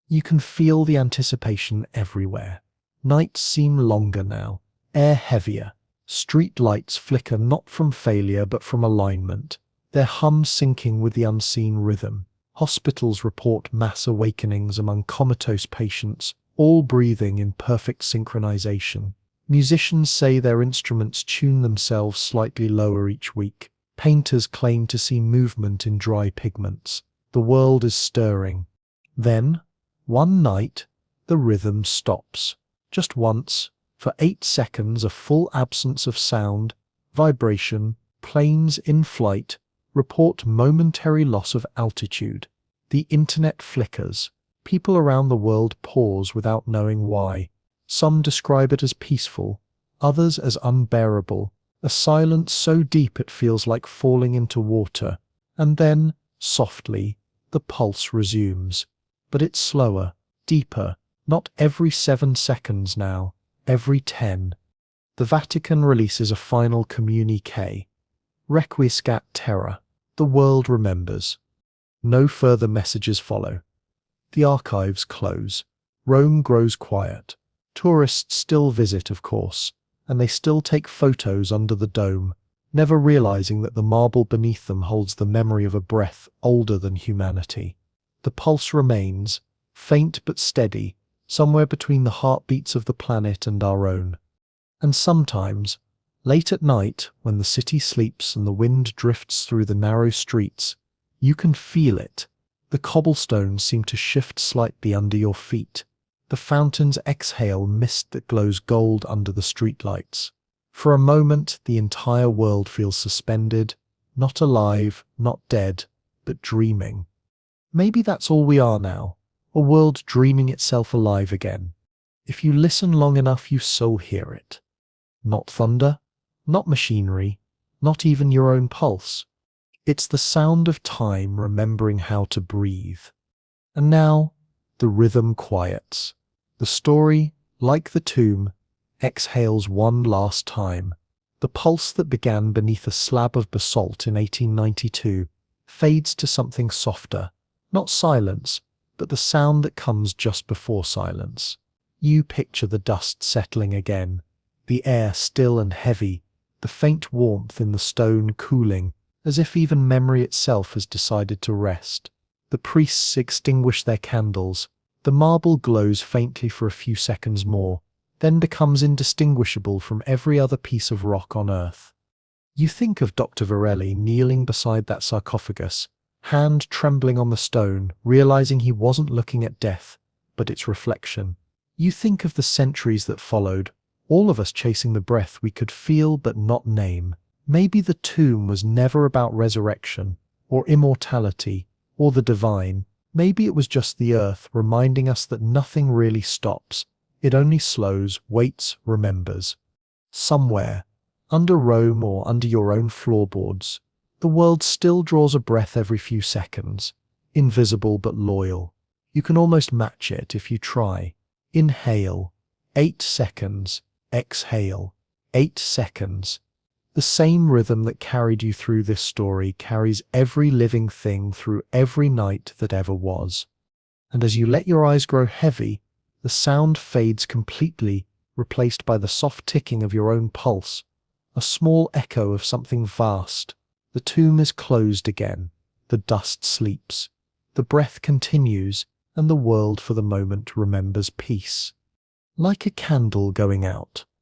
You can feel the anticipation everywhere. Nights seem longer now, air heavier. Street lights flicker not from failure but from alignment, their hum syncing with the unseen rhythm. Hospitals report mass awakenings among comatose patients, all breathing in perfect synchronization. Musicians say their instruments tune themselves slightly lower each week. Painters claim to see movement in dry pigments. The world is stirring. Then, one night, the rhythm stops. Just once, for 8 seconds, a full absence of sound, vibration. Planes in flight report momentary loss of altitude. The internet flickers. People around the world pause without knowing why. Some describe it as peaceful, others as unbearable, a silence so deep it feels like falling into water. And then, softly, the pulse resumes. But it's slower, deeper, not every 7 seconds now, every 10. The Vatican releases a final communique. Requiescat terra. The world remembers. No further messages follow. The archives close. Rome grows quiet. Tourists still visit, of course, and they still take photos under the dome, never realizing that the marble beneath them holds the memory of a breath older than humanity. The pulse remains, faint but steady, somewhere between the heartbeats of the planet and our own. And sometimes, late at night, when the city sleeps and the wind drifts through the narrow streets, you can feel it. The cobblestones seem to shift slightly under your feet. The fountains exhale mist that glows gold under the streetlights. For a moment, the entire world feels suspended, not alive, not dead, but dreaming. Maybe that's all we are now, a world dreaming itself alive again. If you listen long enough, you so hear it. Not thunder, not machinery, not even your own pulse. It's the sound of time remembering how to breathe. And now, the rhythm quiets. The story, like the tomb, exhales one last time. The pulse that began beneath a slab of basalt in 1892 fades to something softer, not silence, but the sound that comes just before silence. You picture the dust settling again, the air still and heavy, the faint warmth in the stone cooling, as if even memory itself has decided to rest. The priests extinguish their candles. The marble glows faintly for a few seconds more, then becomes indistinguishable from every other piece of rock on earth. You think of Dr. Varelli kneeling beside that sarcophagus, hand trembling on the stone, realizing he wasn't looking at death, but its reflection. You think of the centuries that followed, all of us chasing the breath we could feel but not name. Maybe the tomb was never about resurrection, or immortality, or the divine. Maybe it was just the earth reminding us that nothing really stops. It only slows, waits, remembers. Somewhere, under Rome or under your own floorboards, the world still draws a breath every few seconds, invisible but loyal. You can almost match it if you try. Inhale, 8 seconds. Exhale, 8 seconds. The same rhythm that carried you through this story carries every living thing through every night that ever was. And as you let your eyes grow heavy, the sound fades completely, replaced by the soft ticking of your own pulse, a small echo of something vast. The tomb is closed again. The dust sleeps. The breath continues, and the world for the moment remembers peace. Like a candle going out,